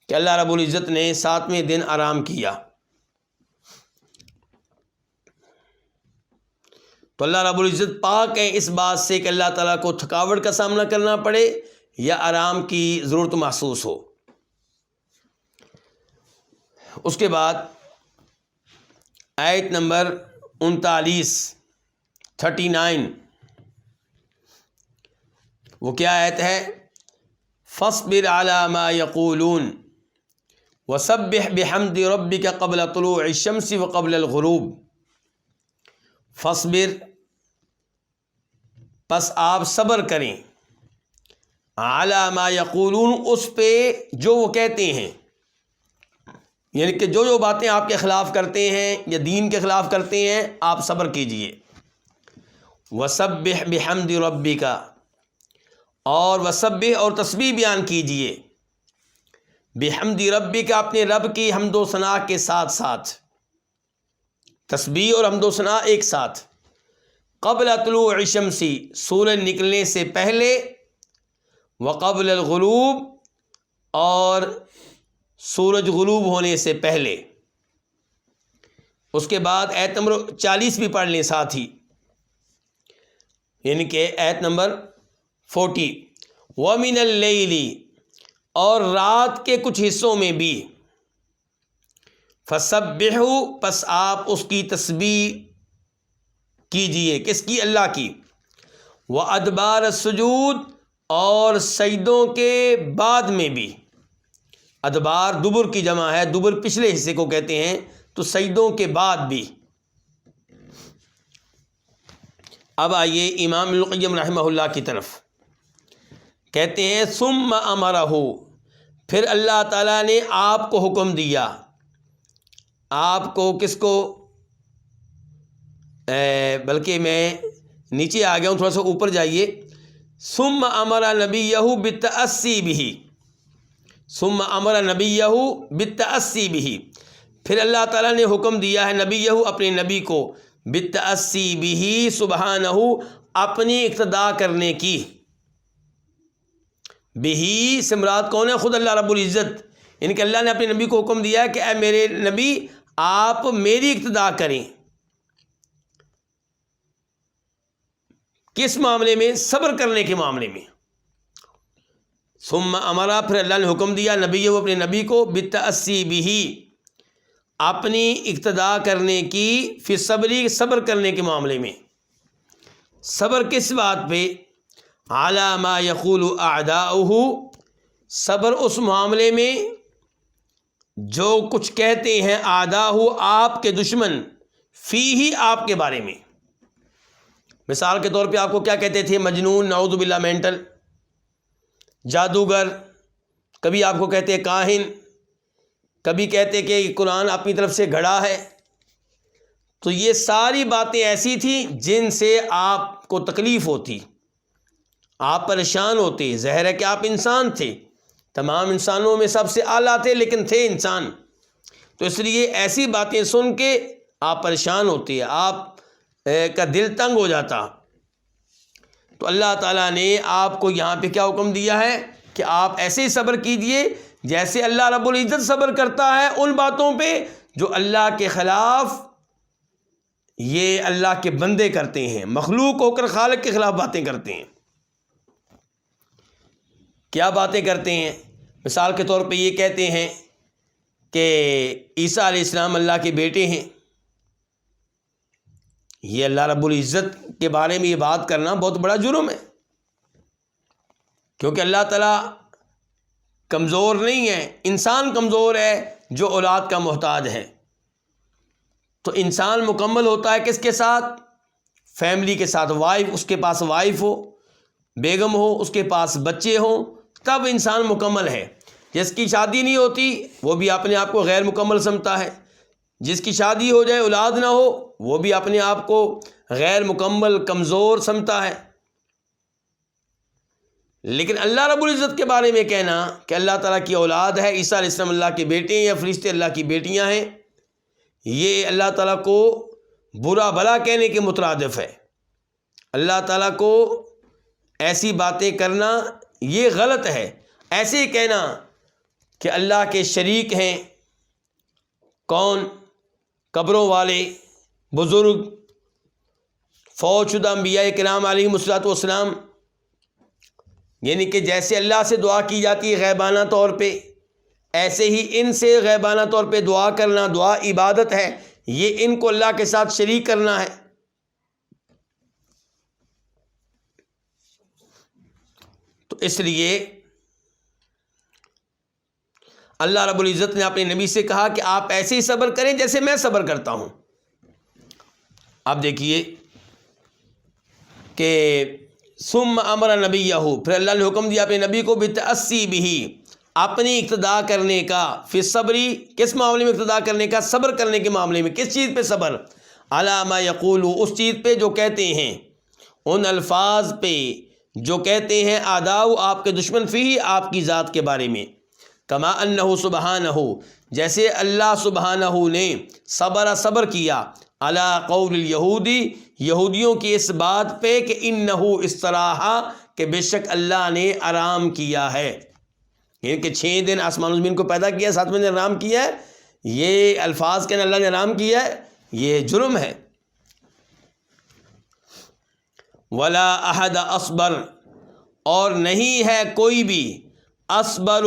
کہ اللہ رب العزت نے 7ویں دن آرام کیا۔ تو اللہ رب العزت پاک ہے اس بات سے کہ اللہ تعالیٰ کو تھکاوٹ کا سامنا کرنا پڑے یا آرام کی ضرورت محسوس ہو۔ اس کے بعد آیت نمبر 39 وہ کیا آیت ہے؟ فَاصْبِرْ عَلَى مَا يَقُولُونَ وَسَبِّحْ بِحَمْدِ رَبِّكَ قَبْلَ طُلُوعِ الشَّمْسِ وَقَبْلَ الْغُرُوبِ۔ فَاصْبِرْ، پس آپ صبر کریں، عَلَى مَا يَقُولُونَ، اس پہ جو وہ کہتے ہیں، یعنی کہ جو باتیں آپ کے خلاف کرتے ہیں یا دین کے خلاف کرتے ہیں آپ صبر کیجئے۔ وَسَبِّحْ بِحَمْدِ رَبِّكَ، اور وسبح اور تسبیح بیان کیجئے، بحمد ربک، اپنے رب کی حمد و ثنا کے ساتھ ساتھ، تسبیح اور حمد و ثنا ایک ساتھ، قبل طلوع الشمس، سورج نکلنے سے پہلے، وقبل الغروب، اور سورج غروب ہونے سے پہلے۔ اس کے بعد آیت نمبر 40 بھی پڑھ لیں ساتھ ہی، یعنی کہ آیت نمبر 40، وَمِنَ اللَّيْلِ، اور رات کے کچھ حصوں میں بھی، فَسَبِّحُوا، پس آپ اس کی تسبیح کیجئے، کس کی؟ اللہ کی، وَأَدْبَارَ السُّجُودِ، اور سجدوں کے بعد میں بھی، ادبار دبر کی جمع ہے، دبر پچھلے حصے کو کہتے ہیں، تو سجدوں کے بعد بھی۔ اب آئیے امام ابن القیم رحمہ اللہ کی طرف، کہتے ہیں ثم امرہ، پھر اللہ تعالیٰ نے آپ کو حکم دیا، آپ کو، کس کو؟ بلکہ میں نیچے آ گیا ہوں، تھوڑا سا اوپر جائیے۔ ثم امر نبیہ بالتأسی بہ، ثم امر نبیہ بالتأسی بہ، پھر اللہ تعالیٰ نے حکم دیا ہے نبیہ، اپنے نبی کو، بالتأسی بہ، سبحانہ، اپنی اقتداء کرنے کی۔ بہ سے مراد کون ہے؟ خود اللہ رب العزت، یعنی کہ اللہ نے اپنے نبی کو حکم دیا ہے کہ اے میرے نبی آپ میری اقتداء کریں۔ کس معاملے میں؟ صبر کرنے کے معاملے میں۔ ثم امرا، پھر اللہ نے حکم دیا نبی، وہ اپنے نبی کو، بالتأسی بہ، اپنی اقتدا کرنے کی فی صبری، صبر کرنے کے معاملے میں۔ صبر کس بات پہ؟ علی ما یقول اعداؤہ، صبر اس معاملے میں جو کچھ کہتے ہیں اعداؤہ، آپ کے دشمن، فی آپ کے بارے میں۔ مثال کے طور پہ آپ کو کیا کہتے تھے؟ مجنون، نعوذ باللہ مینٹل، جادوگر، کبھی آپ کو کہتے کاہن، کبھی کہتے کہ قرآن اپنی طرف سے گھڑا ہے۔ تو یہ ساری باتیں ایسی تھیں جن سے آپ کو تکلیف ہوتی، آپ پریشان ہوتے۔ ظاہر ہے کہ آپ انسان تھے، تمام انسانوں میں سب سے اعلیٰ تھے، لیکن تھے انسان، تو اس لیے ایسی باتیں سن کے آپ پریشان ہوتے، آپ کا دل تنگ ہو جاتا۔ تو اللہ تعالیٰ نے آپ کو یہاں پہ کیا حکم دیا ہے کہ آپ ایسے ہی صبر کیجئے جیسے اللہ رب العزت صبر کرتا ہے ان باتوں پہ جو اللہ کے خلاف یہ اللہ کے بندے کرتے ہیں، مخلوق ہو کر خالق کے خلاف باتیں کرتے ہیں۔ کیا باتیں کرتے ہیں؟ مثال کے طور پہ یہ کہتے ہیں کہ عیسیٰ علیہ السلام اللہ کے بیٹے ہیں۔ یہ اللہ رب العزت کے بارے میں یہ بات کرنا بہت بڑا جرم ہے، کیونکہ اللہ تعالیٰ کمزور نہیں ہے، انسان کمزور ہے جو اولاد کا محتاج ہے۔ تو انسان مکمل ہوتا ہے کس کے ساتھ؟ فیملی کے ساتھ، وائف، اس کے پاس وائف ہو، بیگم ہو، اس کے پاس بچے ہوں، تب انسان مکمل ہے۔ جس کی شادی نہیں ہوتی وہ بھی اپنے آپ کو غیر مکمل سمجھتا ہے، جس کی شادی ہو جائے اولاد نہ ہو وہ بھی اپنے آپ کو غیر مکمل، کمزور سمجھتا ہے۔ لیکن اللہ رب العزت کے بارے میں کہنا کہ اللہ تعالیٰ کی اولاد ہے، عیسیٰ علیہ السلام اللہ کے بیٹے ہیں یا فرشتے اللہ کی بیٹیاں ہیں، یہ اللہ تعالیٰ کو برا بھلا کہنے کے مترادف ہے۔ اللہ تعالیٰ کو ایسی باتیں کرنا یہ غلط ہے۔ ایسے ہی کہنا کہ اللہ کے شریک ہیں، کون؟ قبروں والے، بزرگ، فوت شدہ انبیاء کرام علیہم الصلوۃ والسلام، یعنی کہ جیسے اللہ سے دعا کی جاتی ہے غیبانہ طور پہ، ایسے ہی ان سے غیبانہ طور پہ دعا کرنا، دعا عبادت ہے، یہ ان کو اللہ کے ساتھ شریک کرنا ہے۔ تو اس لیے اللہ رب العزت نے اپنے نبی سے کہا کہ آپ ایسے ہی صبر کریں جیسے میں صبر کرتا ہوں۔ آپ دیکھیے کہ ثم امر نبیہ، پھر اللہ نے حکم دیا اپنے نبی کو بتأسی بہ، اپنی اقتدا کرنے کا، فی صبری، کس معاملے میں اقتدا کرنے کا؟ صبر کرنے کے معاملے میں۔ کس چیز پہ صبر؟ علی ما یقول، اس چیز پہ جو کہتے ہیں، ان الفاظ پہ جو کہتے ہیں اعداء، آپ کے دشمن، فی آپ کی ذات کے بارے میں۔ کما انہ سبحانہ، جیسے اللہ سبحانہ نے صبر کیا، علی قول الیہودی، یہودیوں کی اس بات پہ کہ انہ استراح، کہ بے شک اللہ نے آرام کیا ہے، یعنی کہ 6 دن آسمان و زمین کو پیدا کیا، 7ویں دن آرام کیا ہے۔ یہ الفاظ کہنا اللہ نے آرام کیا ہے، یہ جرم ہے۔ ولا احد اصبر، اور نہیں ہے کوئی بھی، اصبر،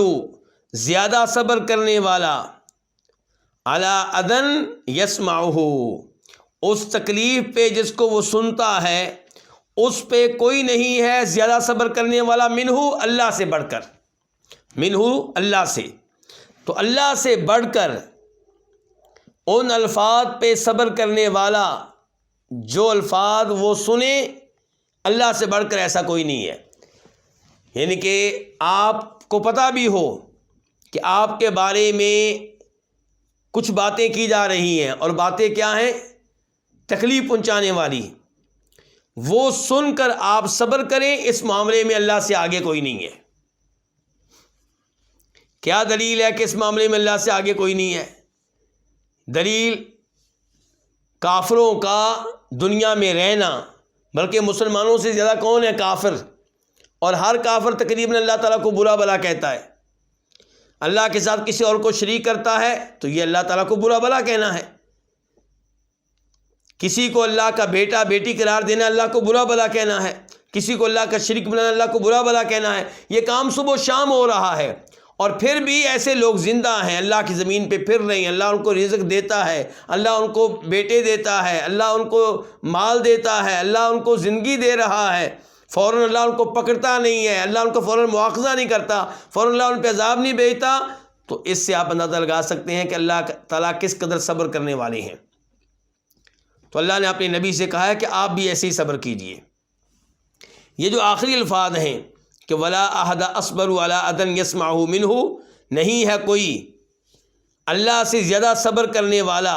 زیادہ صبر کرنے والا، علی اذن یسمعہ، اس تکلیف پہ جس کو وہ سنتا ہے، اس پہ کوئی نہیں ہے زیادہ صبر کرنے والا، منہ، اللہ سے بڑھ کر، منہ، اللہ سے۔ تو اللہ سے بڑھ کر ان الفاظ پہ صبر کرنے والا، جو الفاظ وہ سنے، اللہ سے بڑھ کر ایسا کوئی نہیں ہے۔ یعنی کہ آپ کو پتہ بھی ہو کہ آپ کے بارے میں کچھ باتیں کی جا رہی ہیں، اور باتیں کیا ہیں؟ تکلیف پہنچانے والی، وہ سن کر آپ صبر کریں، اس معاملے میں اللہ سے آگے کوئی نہیں ہے۔ کیا دلیل ہے کہ اس معاملے میں اللہ سے آگے کوئی نہیں ہے؟ دلیل کافروں کا دنیا میں رہنا، بلکہ مسلمانوں سے زیادہ کون ہے؟ کافر، اور ہر کافر تقریباً اللہ تعالیٰ کو برا بھلا کہتا ہے۔ اللہ کے ساتھ کسی اور کو شریک کرتا ہے تو یہ اللہ تعالیٰ کو برا بھلا کہنا ہے۔ کسی کو اللہ کا بیٹا بیٹی قرار دینا اللہ کو برا بھلا کہنا ہے، کسی کو اللہ کا شریک بنانا اللہ کو برا بھلا کہنا ہے۔ یہ کام صبح و شام ہو رہا ہے، اور پھر بھی ایسے لوگ زندہ ہیں، اللہ کی زمین پہ پھر رہے ہیں، اللہ ان کو رزق دیتا ہے، اللہ ان کو بیٹے دیتا ہے، اللہ ان کو مال دیتا ہے، اللہ ان کو زندگی دے رہا ہے، فوراً اللہ ان کو پکڑتا نہیں ہے، اللہ ان کو فوراً مواخذہ نہیں کرتا، فوراً اللہ ان پہ عذاب نہیں بھیجتا، تو اس سے آپ اندازہ لگا سکتے ہیں کہ اللہ تعالیٰ کس قدر صبر کرنے والے ہیں۔ تو اللہ نے اپنے نبی سے کہا ہے کہ آپ بھی ایسے ہی صبر کیجئے۔ یہ جو آخری الفاظ ہیں کہ ولا احد اصبر علی اذى يسمعه منه، نہیں ہے کوئی اللہ سے زیادہ صبر کرنے والا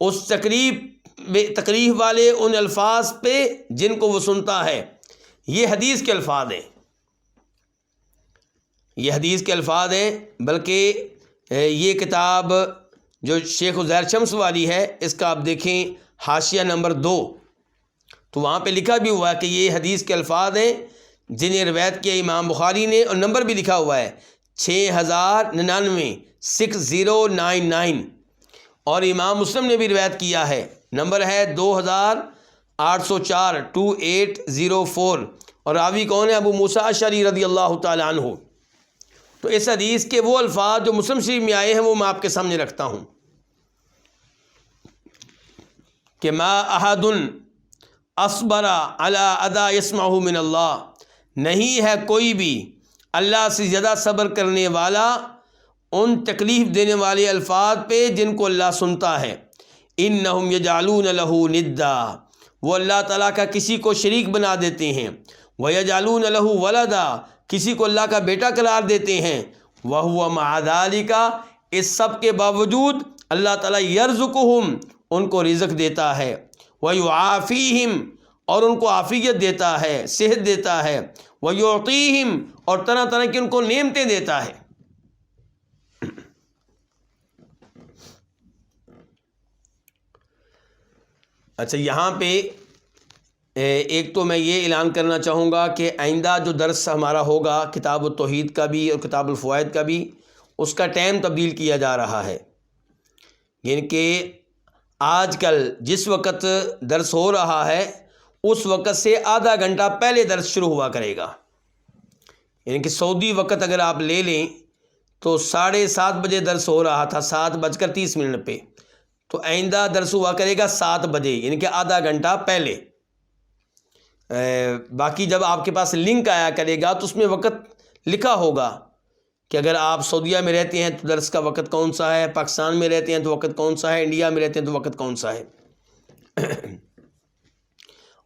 اس تکلیف والے ان الفاظ پہ جن کو وہ سنتا ہے۔ یہ حدیث کے الفاظ ہیں، یہ حدیث کے الفاظ ہیں، بلکہ یہ کتاب جو شیخ عزیر شمس والی ہے، اس کا آپ دیکھیں حاشیہ نمبر 2، تو وہاں پہ لکھا بھی ہوا ہے کہ یہ حدیث کے الفاظ ہیں جنہیں روایت کیا امام بخاری نے، اور نمبر بھی لکھا ہوا ہے 6099 6099، اور امام مسلم نے بھی روایت کیا ہے، نمبر ہے 2804 2804، اور راوی کون ہے؟ ابو موسیٰ اشعری رضی اللہ تعالیٰ عنہ۔ تو اس حدیث کے وہ الفاظ جو مسلم شریف میں آئے ہیں وہ میں آپ کے سامنے رکھتا ہوں کہ ما احد اصبر علی اذى يسمعه من اللہ، نہیں ہے کوئی بھی اللہ سے زیادہ صبر کرنے والا ان تکلیف دینے والے الفاظ پہ جن کو اللہ سنتا ہے۔ انہم یجعلون لہ ندا، وہ اللہ تعالیٰ کا کسی کو شریک بنا دیتے ہیں، ویجعلون لہ ولدا، کسی کو اللہ کا بیٹا قرار دیتے ہیں، وہو مع ذالک، اس سب کے باوجود اللہ تعالیٰ یرزقہم، ان کو رزق دیتا ہے، ویعافیہم، اور ان کو عافیت دیتا ہے، صحت دیتا ہے، ویعطیہم، اور طرح طرح کی ان کو نعمتیں دیتا ہے۔ اچھا، یہاں پہ ایک تو میں یہ اعلان کرنا چاہوں گا کہ آئندہ جو درس ہمارا ہوگا کتاب التوحید کا بھی اور کتاب الفوائد کا بھی، اس کا ٹائم تبدیل کیا جا رہا ہے، یعنی کہ آج کل جس وقت درس ہو رہا ہے اس وقت سے آدھا گھنٹہ پہلے درس شروع ہوا کرے گا، یعنی کہ سعودی وقت اگر آپ لے لیں تو 7:30 بجے درس ہو رہا تھا 7:30 پہ، تو آئندہ درس ہوا کرے گا 7 بجے، یعنی کہ آدھا گھنٹہ پہلے۔ باقی جب آپ کے پاس لنک آیا کرے گا تو اس میں وقت لکھا ہوگا کہ اگر آپ سعودیہ میں رہتے ہیں تو درس کا وقت کون سا ہے، پاکستان میں رہتے ہیں تو وقت کون سا ہے، انڈیا میں رہتے ہیں تو وقت کون سا ہے۔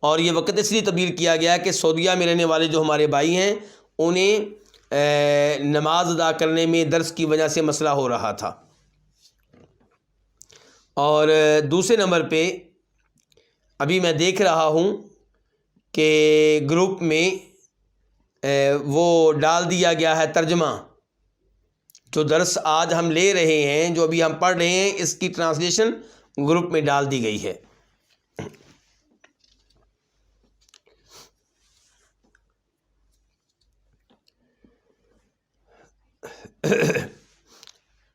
اور یہ وقت اس لیے تبدیل کیا گیا کہ سعودیہ میں رہنے والے جو ہمارے بھائی ہیں انہیں نماز ادا کرنے میں درس کی وجہ سے مسئلہ ہو رہا تھا۔ اور دوسرے نمبر پہ ابھی میں دیکھ رہا ہوں کہ گروپ میں وہ ڈال دیا گیا ہے ترجمہ، جو درس آج ہم لے رہے ہیں، جو ابھی ہم پڑھ رہے ہیں، اس کی ٹرانسلیشن گروپ میں ڈال دی گئی ہے۔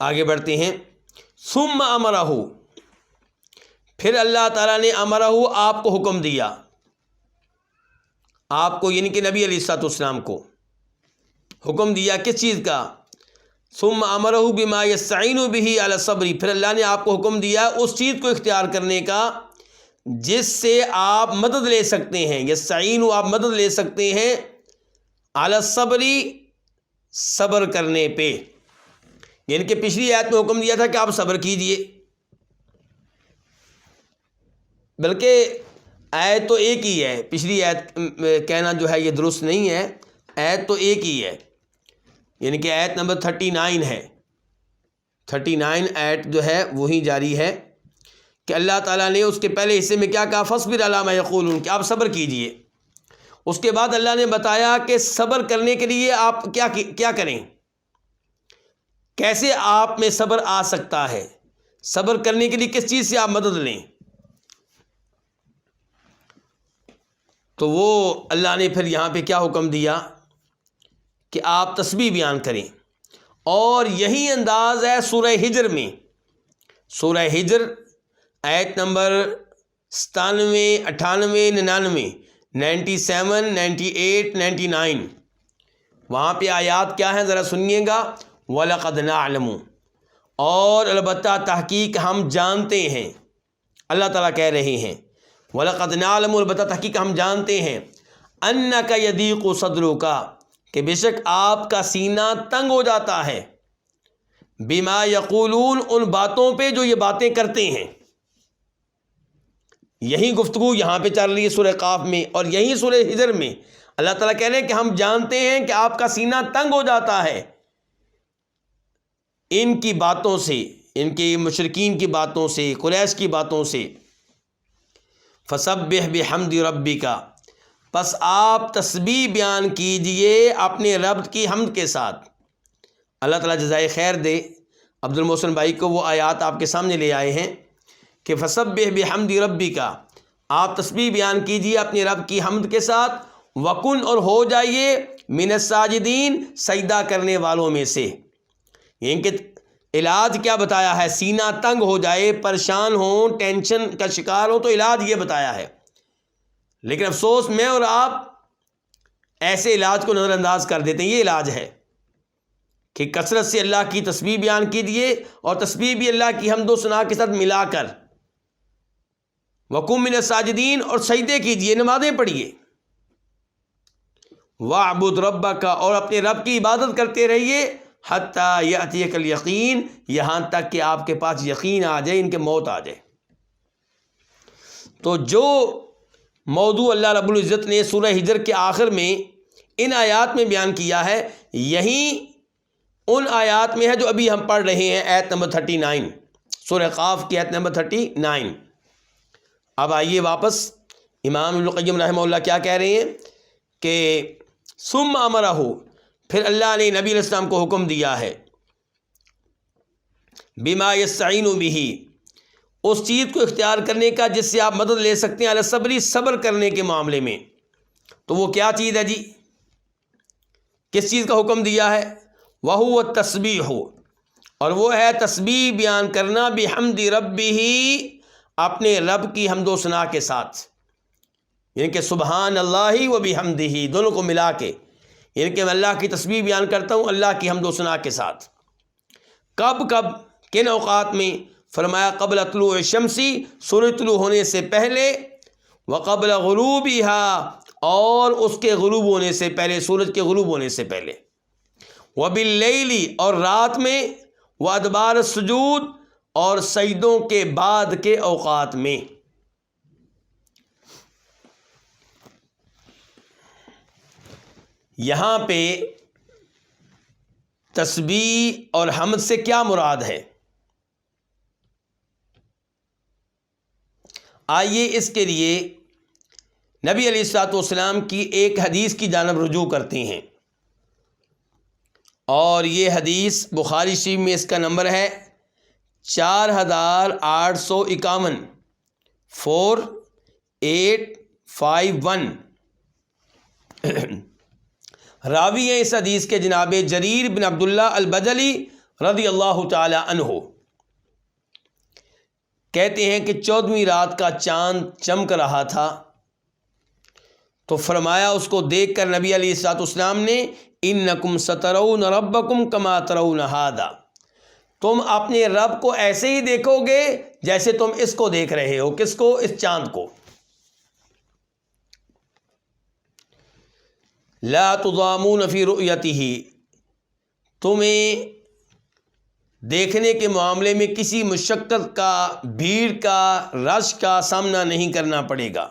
آگے بڑھتے ہیں۔ ثم امرہ، پھر اللہ تعالیٰ نے امرہ، آپ کو حکم دیا، آپ کو یعنی کہ نبی علیہ الصلوۃ والسلام کو حکم دیا کس چیز کا؟ ثم امرہ بما یستعین بہ علی الصبر، پھر اللہ نے آپ کو حکم دیا اس چیز کو اختیار کرنے کا جس سے آپ مدد لے سکتے ہیں، یستعین، آپ مدد لے سکتے ہیں، علی الصبر، صبر کرنے پہ، یعنی کہ پچھلی آیت میں حکم دیا تھا کہ آپ صبر کیجئے، بلکہ آیت تو ایک ہی ہے، پچھلی آیت کہنا جو ہے یہ درست نہیں ہے، آیت تو ایک ہی ہے، یعنی کہ آیت نمبر 39 ہے، 39 آیت جو ہے وہی جاری ہے کہ اللہ تعالیٰ نے اس کے پہلے حصے میں کیا کہا؟ فاصبر علی ما یقولون، کہ آپ صبر کیجئے۔ اس کے بعد اللہ نے بتایا کہ صبر کرنے کے لیے آپ کیا کریں، کیسے آپ میں صبر آ سکتا ہے، صبر کرنے کے لیے کس چیز سے آپ مدد لیں۔ تو وہ اللہ نے پھر یہاں پہ کیا حکم دیا کہ آپ تسبیح بیان کریں، اور یہی انداز ہے سورہ ہجر میں، سورہ ہجر آیت نمبر 97 98 99 97 98 99، وہاں پہ آیات کیا ہیں ذرا سنیے گا. وَلَقَدْ نَعْلَمُ، اور البتہ تحقیق ہم جانتے ہیں. اللہ تعالیٰ کہہ رہے ہیں وَلَقَدْ نَعْلَمُ، البتہ تحقیق ہم جانتے ہیں. أَنَّكَ يَضِيقُ صَدْرُكَ، کہ بے شک آپ کا سینہ تنگ ہو جاتا ہے. بِمَا يَقُولُونَ، ان باتوں پہ جو یہ باتیں کرتے ہیں. یہی گفتگو یہاں پہ چل رہی ہے سورہ قاف میں، اور یہی سورہ ہجر میں. اللہ تعالیٰ کہہ رہے ہیں کہ ہم جانتے ہیں کہ آپ کا سینہ تنگ ہو جاتا ہے ان کی باتوں سے، ان کے مشرکین کی باتوں سے، قریش کی باتوں سے. فَسَبِّحْ بِحَمْدِ رَبِّكَ، پس آپ تسبیح بیان کیجئے اپنے رب کی حمد کے ساتھ. اللہ تعالیٰ جزائے خیر دے. عبد المحسن بھائی کو وہ آیات آپ کے سامنے لے آئے ہیں کہ فَسَبِّحْ بِحَمْدِ رَبِّكَ، آپ تسبیح بیان کیجئے اپنے رب کی حمد کے ساتھ. وَكُنْ، اور ہو جائیے مِنَ الساجدین، سجدہ کرنے والوں میں سے. یعنی کہ علاج کیا بتایا ہے؟ سینہ تنگ ہو جائے، پریشان ہوں، ٹینشن کا شکار ہوں، تو علاج یہ بتایا ہے. لیکن افسوس میں اور آپ ایسے علاج کو نظر انداز کر دیتے ہیں. یہ علاج ہے کہ کثرت سے اللہ کی تسبیح بیان کیجیے، اور تسبیح بھی اللہ کی حمد و ثنا کے ساتھ ملا کر. وَقُم مِّنَ الساجدین، اور سجدے کیجیے، نمازیں پڑھیے. وَاعْبُدْ رَبَّكَ، اور اپنے رب کی عبادت کرتے رہیے. حَتَّى يَأْتِيَكَ الْيَقِينُ، یہاں تک کہ آپ کے پاس یقین آ جائے، ان کے موت آ جائے. تو جو موضوع اللہ رب العزت نے سورہ ہجر کے آخر میں ان آیات میں بیان کیا ہے، یہی ان آیات میں ہے جو ابھی ہم پڑھ رہے ہیں، آیت نمبر 39، سورہ قاف کی آیت نمبر 39. اب آئیے واپس امام ابن القیم رحمہ اللہ کیا کہہ رہے ہیں کہ ثم امرہ، پھر اللہ نے نبی علیہ السلام کو حکم دیا ہے بما یستعین بہ، اس چیز کو اختیار کرنے کا جس سے آپ مدد لے سکتے ہیں، علی الصبر، صبر کرنے کے معاملے میں. تو وہ کیا چیز ہے جی؟ کس چیز کا حکم دیا ہے؟ وَهُوَ التَّسْبِیحُ، اور وہ ہے تسبیح بیان کرنا، بحمد ربہ، اپنے رب کی حمد و ثنا کے ساتھ. یعنی کہ سبحان اللہ و بحمدہ، دونوں کو ملا کے، یعنی کہ میں اللہ کی تسبیح بیان کرتا ہوں اللہ کی حمد و ثنا کے ساتھ. کب کب، کن اوقات میں؟ فرمایا قبل طلوع الشمس، سورج طلوع ہونے سے پہلے، وقبل غروبها، اور اس کے غروب ہونے سے پہلے، سورج کے غروب ہونے سے پہلے. وباللیل، اور رات میں، وادبار السجود، اور سجدوں کے بعد کے اوقات میں. یہاں پہ تسبیح اور حمد سے کیا مراد ہے؟ آئیے اس کے لیے نبی علیہ الصلوۃ والسلام کی ایک حدیث کی جانب رجوع کرتے ہیں، اور یہ حدیث بخاری شریف میں اس کا نمبر ہے 4851، 4851. راوی ہیں اس حدیث کے جناب جریر بن عبداللہ البجلی رضی اللہ تعالی عنہ. کہتے ہیں کہ 14ویں رات کا چاند چمک رہا تھا، تو فرمایا اس کو دیکھ کر نبی علیہ الصلوۃ والسلام نے، انکم سترون ربکم کما ترون ھذا، تم اپنے رب کو ایسے ہی دیکھو گے جیسے تم اس کو دیکھ رہے ہو. کس کو؟ اس چاند کو. لا تضامون فی رؤیتہ، تمہیں دیکھنے کے معاملے میں کسی مشقت کا، بھیڑ کا، رش کا سامنا نہیں کرنا پڑے گا.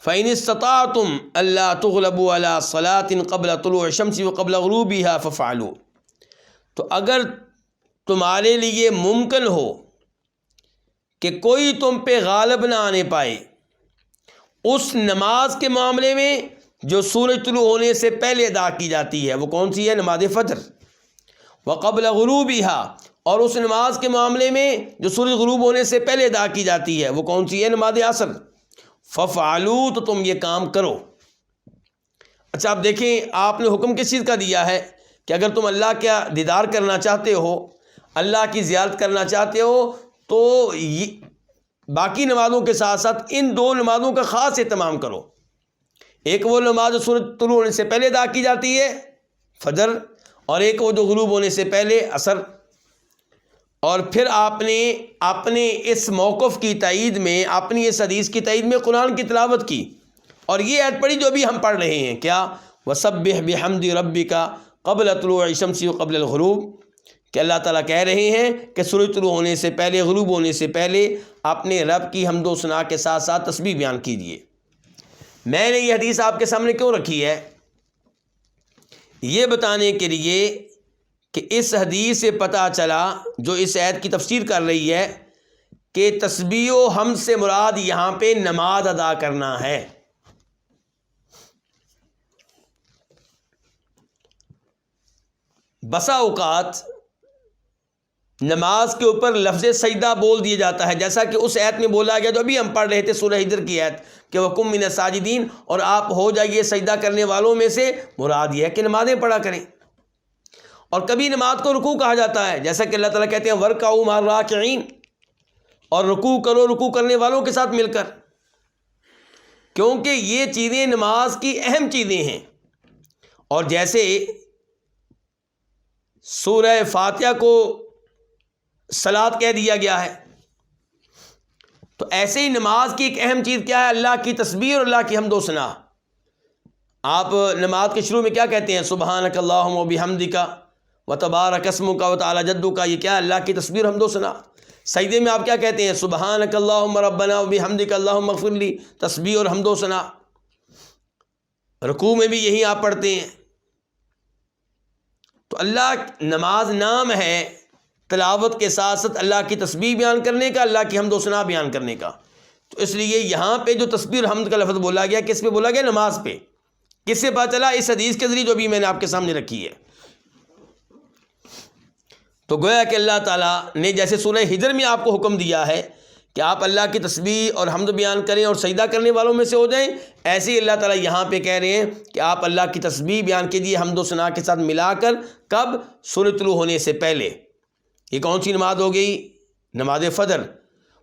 فَإِنِ اسْتَطَعْتُمْ أَلَّا تُغْلَبُوا عَلَىٰ صَلَاةٍ قَبْلَ طُلُوعِ الشَّمْسِ وَقَبْلَ غُرُوبِهَا فَافْعَلُوا، تو اگر تمہارے لیے ممکن ہو کہ کوئی تم پہ غالب نہ آنے پائے اس نماز کے معاملے میں جو سورج طلوع ہونے سے پہلے ادا کی جاتی ہے، وہ کون سی ہے؟ نماز فجر. وقبل غروبها، اور اس نماز کے معاملے میں جو سورج غروب ہونے سے پہلے ادا کی جاتی ہے، وہ کون سی ہے؟ نماز عصر. ففعلوا، تو تم یہ کام کرو. اچھا آپ دیکھیں، آپ نے حکم کس چیز کا دیا ہے کہ اگر تم اللہ کا دیدار کرنا چاہتے ہو، اللہ کی زیارت کرنا چاہتے ہو، تو باقی نمازوں کے ساتھ ساتھ ان دو نمازوں کا خاص اہتمام کرو. ایک وہ نماز جو سورج طلوع ہونے سے پہلے ادا کی جاتی ہے فجر، اور ایک وہ جو غروب ہونے سے پہلے عصر۔ اور پھر آپ نے اپنے اس موقف کی تائید میں، اپنی اس حدیث کی تائید میں قرآن کی تلاوت کی، اور یہ آیت پڑھی جو ابھی ہم پڑھ رہے ہیں، کیا وَسَبِّحْ بِحَمْدِ رَبِّكَ قَبْلَ طُلُوعِ الشَّمْسِ وَقَبْلَ الْغُرُوبِ، کہ اللہ تعالیٰ کہہ رہے ہیں کہ سورج طلوع ہونے سے پہلے، غروب ہونے سے پہلے اپنے رب کی حمد و ثنا کے ساتھ ساتھ تسبیح بیان کیجیے۔ میں نے یہ حدیث آپ کے سامنے کیوں رکھی ہے؟ یہ بتانے کے لیے کہ اس حدیث سے پتہ چلا، جو اس آیت کی تفسیر کر رہی ہے، کہ تسبیح و حمد سے مراد یہاں پہ نماز ادا کرنا ہے۔ بسا اوقات نماز کے اوپر لفظ سجدہ بول دیا جاتا ہے، جیسا کہ اس آیت میں بولا گیا جو ابھی ہم پڑھ رہے تھے سورہ ہجر کی آیت، کہ وَقُم مِّنَ الساجدین، اور آپ ہو جائیے سجدہ کرنے والوں میں سے۔ مراد یہ ہے کہ نمازیں پڑھا کریں۔ اور کبھی نماز کو رکوع کہا جاتا ہے، جیسا کہ اللہ تعالیٰ کہتے ہیں وَارْكَعُوا مَعَ الرَّاكِعِينَ، اور رکوع کرو رکوع کرنے والوں کے ساتھ مل کر، کیونکہ یہ چیزیں نماز کی اہم چیزیں ہیں۔ اور جیسے سورہ فاتحہ کو صلاۃ کہہ دیا گیا ہے، تو ایسے ہی نماز کی ایک اہم چیز کیا ہے؟ اللہ کی تسبیح اور اللہ کی حمد و ثنا۔ آپ نماز کے شروع میں کیا کہتے ہیں؟ سبحانک اللہم وبحمدک وتبارک اسمک وتعالی جدک، یہ کیا ہے؟ اللہ کی تسبیح اور حمد و ثنا۔ سجدے میں آپ کیا کہتے ہیں؟ سبحانک اللہم ربنا وبحمدک اللہم اغفر لی، تسبیح اور حمد و ثنا۔ رکوع میں بھی یہی آپ پڑھتے ہیں۔ تو اللہ نماز نام ہے تلاوت کے ساتھ ساتھ اللہ کی تسبیح بیان کرنے کا، اللہ کی حمد و ثنا بیان کرنے کا۔ تو اس لیے یہاں پہ جو تسبیح اور حمد کا لفظ بولا گیا، کس پہ بولا گیا؟ نماز پہ۔ کس سے پتہ چلا؟ اس حدیث کے ذریعے جو بھی میں نے آپ کے سامنے رکھی ہے۔ تو گویا کہ اللہ تعالیٰ نے جیسے سورہ ہجر میں آپ کو حکم دیا ہے کہ آپ اللہ کی تسبیح اور حمد بیان کریں اور سجدہ کرنے والوں میں سے ہو جائیں، ایسے ہی اللہ تعالیٰ یہاں پہ کہہ رہے ہیں کہ آپ اللہ کی تسبیح بیان کیجیے حمد و ثنا کے ساتھ ملا کر۔ کب؟ سورج طلوع ہونے سے پہلے۔ یہ کون سی نماز ہو گئی؟ نماز فجر۔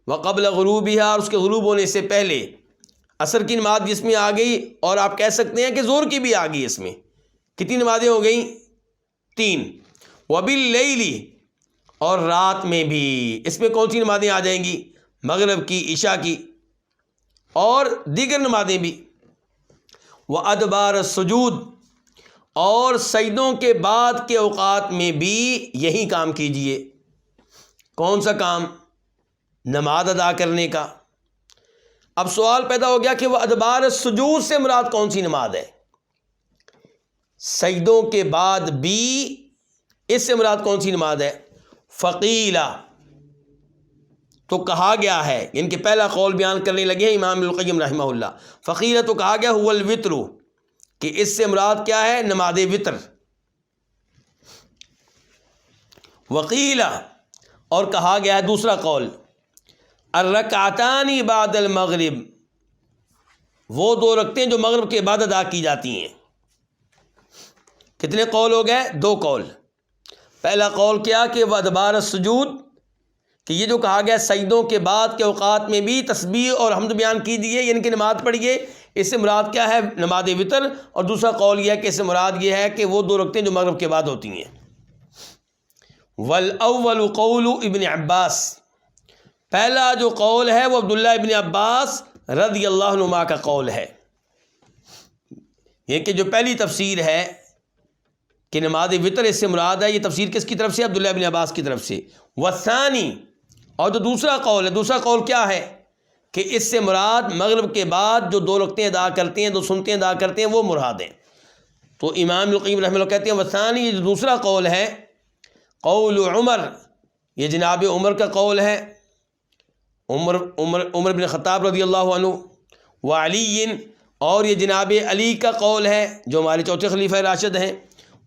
وقبل غروبها، اور اس کے غروب ہونے سے پہلے۔ عصر کی نماز جس میں آ گئی، اور آپ کہہ سکتے ہیں کہ زور کی بھی آ گئی۔ اس میں کتنی نمازیں ہو گئیں؟ 3۔ وباللیل، اور رات میں بھی۔ اس میں کون سی نمازیں آ جائیں گی؟ مغرب کی، عشاء کی، اور دیگر نمازیں بھی۔ وادبار السجود، اور سجدوں کے بعد کے اوقات میں بھی یہی کام کیجیے۔ کون سا کام؟ نماز ادا کرنے کا۔ اب سوال پیدا ہو گیا کہ وہ ادبار السجود سے مراد کون سی نماز ہے؟ سجدوں کے بعد بھی اس سے مراد کون سی نماز ہے؟ فقیلا، تو کہا گیا ہے، ان کے پہلا قول بیان کرنے لگے ہیں امام ابن القیم رحمہ اللہ۔ فقیلا تو کہا گیا هو الوتر، کہ اس سے مراد کیا ہے؟ نماز وطر۔ وقیلا، اور کہا گیا ہے دوسرا قول الرکعتان بعد المغرب، وہ 2 رکعتیں جو مغرب کے بعد ادا کی جاتی ہیں۔ کتنے قول ہو گئے؟ 2 قول۔ پہلا قول کیا کہ وہ ادبار السجود، کہ یہ جو کہا گیا سجدوں کے بعد کے اوقات میں بھی تسبیح اور حمد بیان کیجیے، یعنی کہ نماز پڑھیے، اس سے مراد کیا ہے؟ نماز وطر۔ اور دوسرا قول یہ ہے کہ اس سے مراد یہ ہے کہ وہ 2 رکعتیں جو مغرب کے بعد ہوتی ہیں۔ والاول قول ابن عباس، پہلا جو قول ہے وہ عبداللہ ابن عباس رضی اللہ عنہما کا قول ہے۔ یہ کہ جو پہلی تفسیر ہے کہ نماز وطر اس سے مراد ہے، یہ تفسیر کس کی طرف سے؟ عبداللہ ابن عباس کی طرف سے۔ والثانی، اور جو دوسرا قول ہے، دوسرا قول کیا ہے؟ کہ اس سے مراد مغرب کے بعد جو 2 رکعتیں ادا کرتے ہیں، 2 سنتیں ادا کرتے ہیں، وہ مراد ہیں۔ تو امام ابن القیم رحمہ اللہ کہتے ہیں والثانی، یہ جو دوسرا قول ہے، قول عمر، یہ جناب عمر کا قول ہے، عمر بن خطاب رضی اللہ عنہ، وعلی، اور یہ جناب علی کا قول ہے جو ہمارے 4تھے خلیفہ راشد ہیں،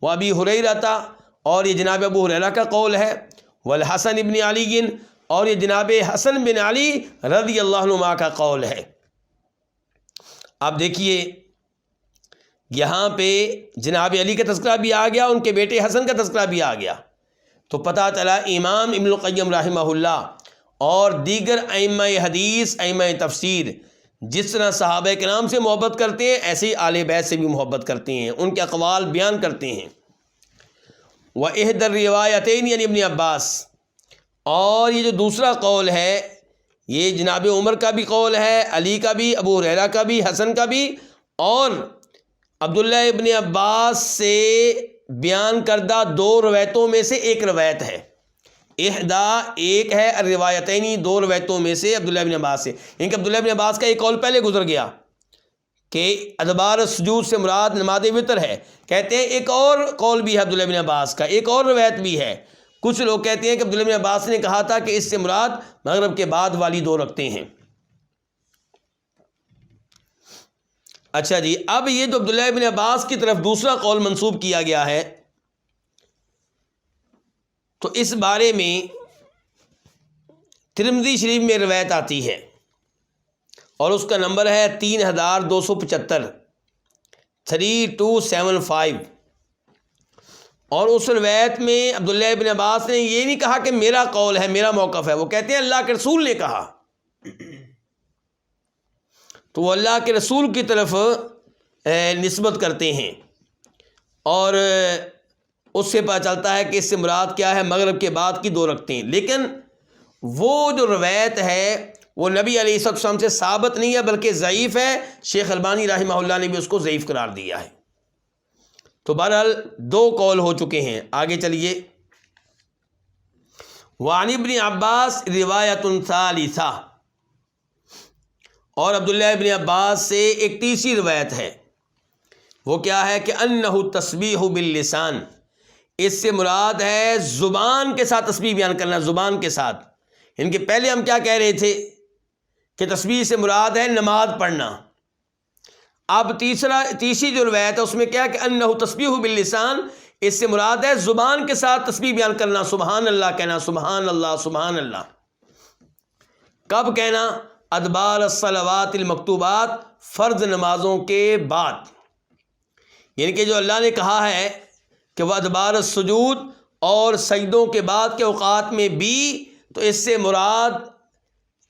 وابی ہریرہ، اور یہ جناب ابو ہریرہ کا قول ہے، والحسن ابن علی، اور یہ جناب حسن بن علی رضی اللہ عنہما کا قول ہے۔ آپ دیکھیے یہاں پہ جناب علی کا تذکرہ بھی آ گیا، ان کے بیٹے حسن کا تذکرہ بھی آ گیا، تو پتہ چلا امام ابن القیم رحمہ اللہ اور دیگر ائمہ حدیث، ائمہ تفسیر جس طرح صحابہ کرام سے محبت کرتے ہیں ایسے ہی آل بیت سے بھی محبت کرتے ہیں، ان کے اقوال بیان کرتے ہیں۔ وَإِحْدَى الرِّوَایَتَيْنِ یعنی ابن عباس، اور یہ جو دوسرا قول ہے یہ جناب عمر کا بھی قول ہے، علی کا بھی، ابو ہریرہ کا بھی، حسن کا بھی، اور عبداللہ ابن عباس سے بیان کردہ دو روایتوں میں سے ایک روایت ہے۔ احدا ایک ہے، الروایتین دو روایتوں میں سے عبداللہ ابن عباس سے، یعنی کہ عبداللہ ابن عباس کا ایک قول پہلے گزر گیا کہ ادبار السجود سے مراد نماز وتر ہے۔ کہتے ہیں ایک اور قول بھی ہے عبداللہ ابن عباس کا، ایک اور روایت بھی ہے۔ کچھ لوگ کہتے ہیں کہ عبداللہ ابن عباس نے کہا تھا کہ اس سے مراد مغرب کے بعد والی دو رکعتیں ہیں۔ اچھا جی، اب یہ جو عبداللہ ابن عباس کی طرف دوسرا قول منسوب کیا گیا ہے، تو اس بارے میں ترمذی شریف میں روایت آتی ہے اور اس کا نمبر ہے 3275 3275، اور اس روایت میں عبداللہ ابن عباس نے یہ نہیں کہا کہ میرا قول ہے، میرا موقف ہے، وہ کہتے ہیں اللہ کے رسول نے کہا، تو وہ اللہ کے رسول کی طرف نسبت کرتے ہیں، اور اس سے پتہ چلتا ہے کہ اس سے مراد کیا ہے، مغرب کے بعد کی دو رکعتیں۔ لیکن وہ جو روایت ہے وہ نبی علیہ السلام سے ثابت نہیں ہے بلکہ ضعیف ہے، شیخ البانی رحمہ اللہ نے بھی اس کو ضعیف قرار دیا ہے۔ تو بہرحال دو قول ہو چکے ہیں، آگے چلیے۔ وعن ابن عباس روایت ثالثہ، اور عبداللہ ابن عباس سے ایک تیسری روایت ہے، وہ کیا ہے کہ انہ تسبیح باللسان، اس سے مراد ہے زبان کے ساتھ تسبیح بیان کرنا، زبان کے ساتھ۔ ان کے پہلے ہم کیا کہہ رہے تھے کہ تسبیح سے مراد ہے نماز پڑھنا، اب تیسری جو روایت ہے اس میں کیا کہ انہ تسبیح باللسان، اس سے مراد ہے زبان کے ساتھ تسبیح بیان کرنا، سبحان اللہ کہنا، سبحان اللہ سبحان اللہ۔ کب کہنا؟ ادبار الصلوات المکتوبات، فرض نمازوں کے بعد، یعنی کہ جو اللہ نے کہا ہے کہ وہ ادبار السجود اور سجدوں کے بعد کے اوقات میں بھی، تو اس سے مراد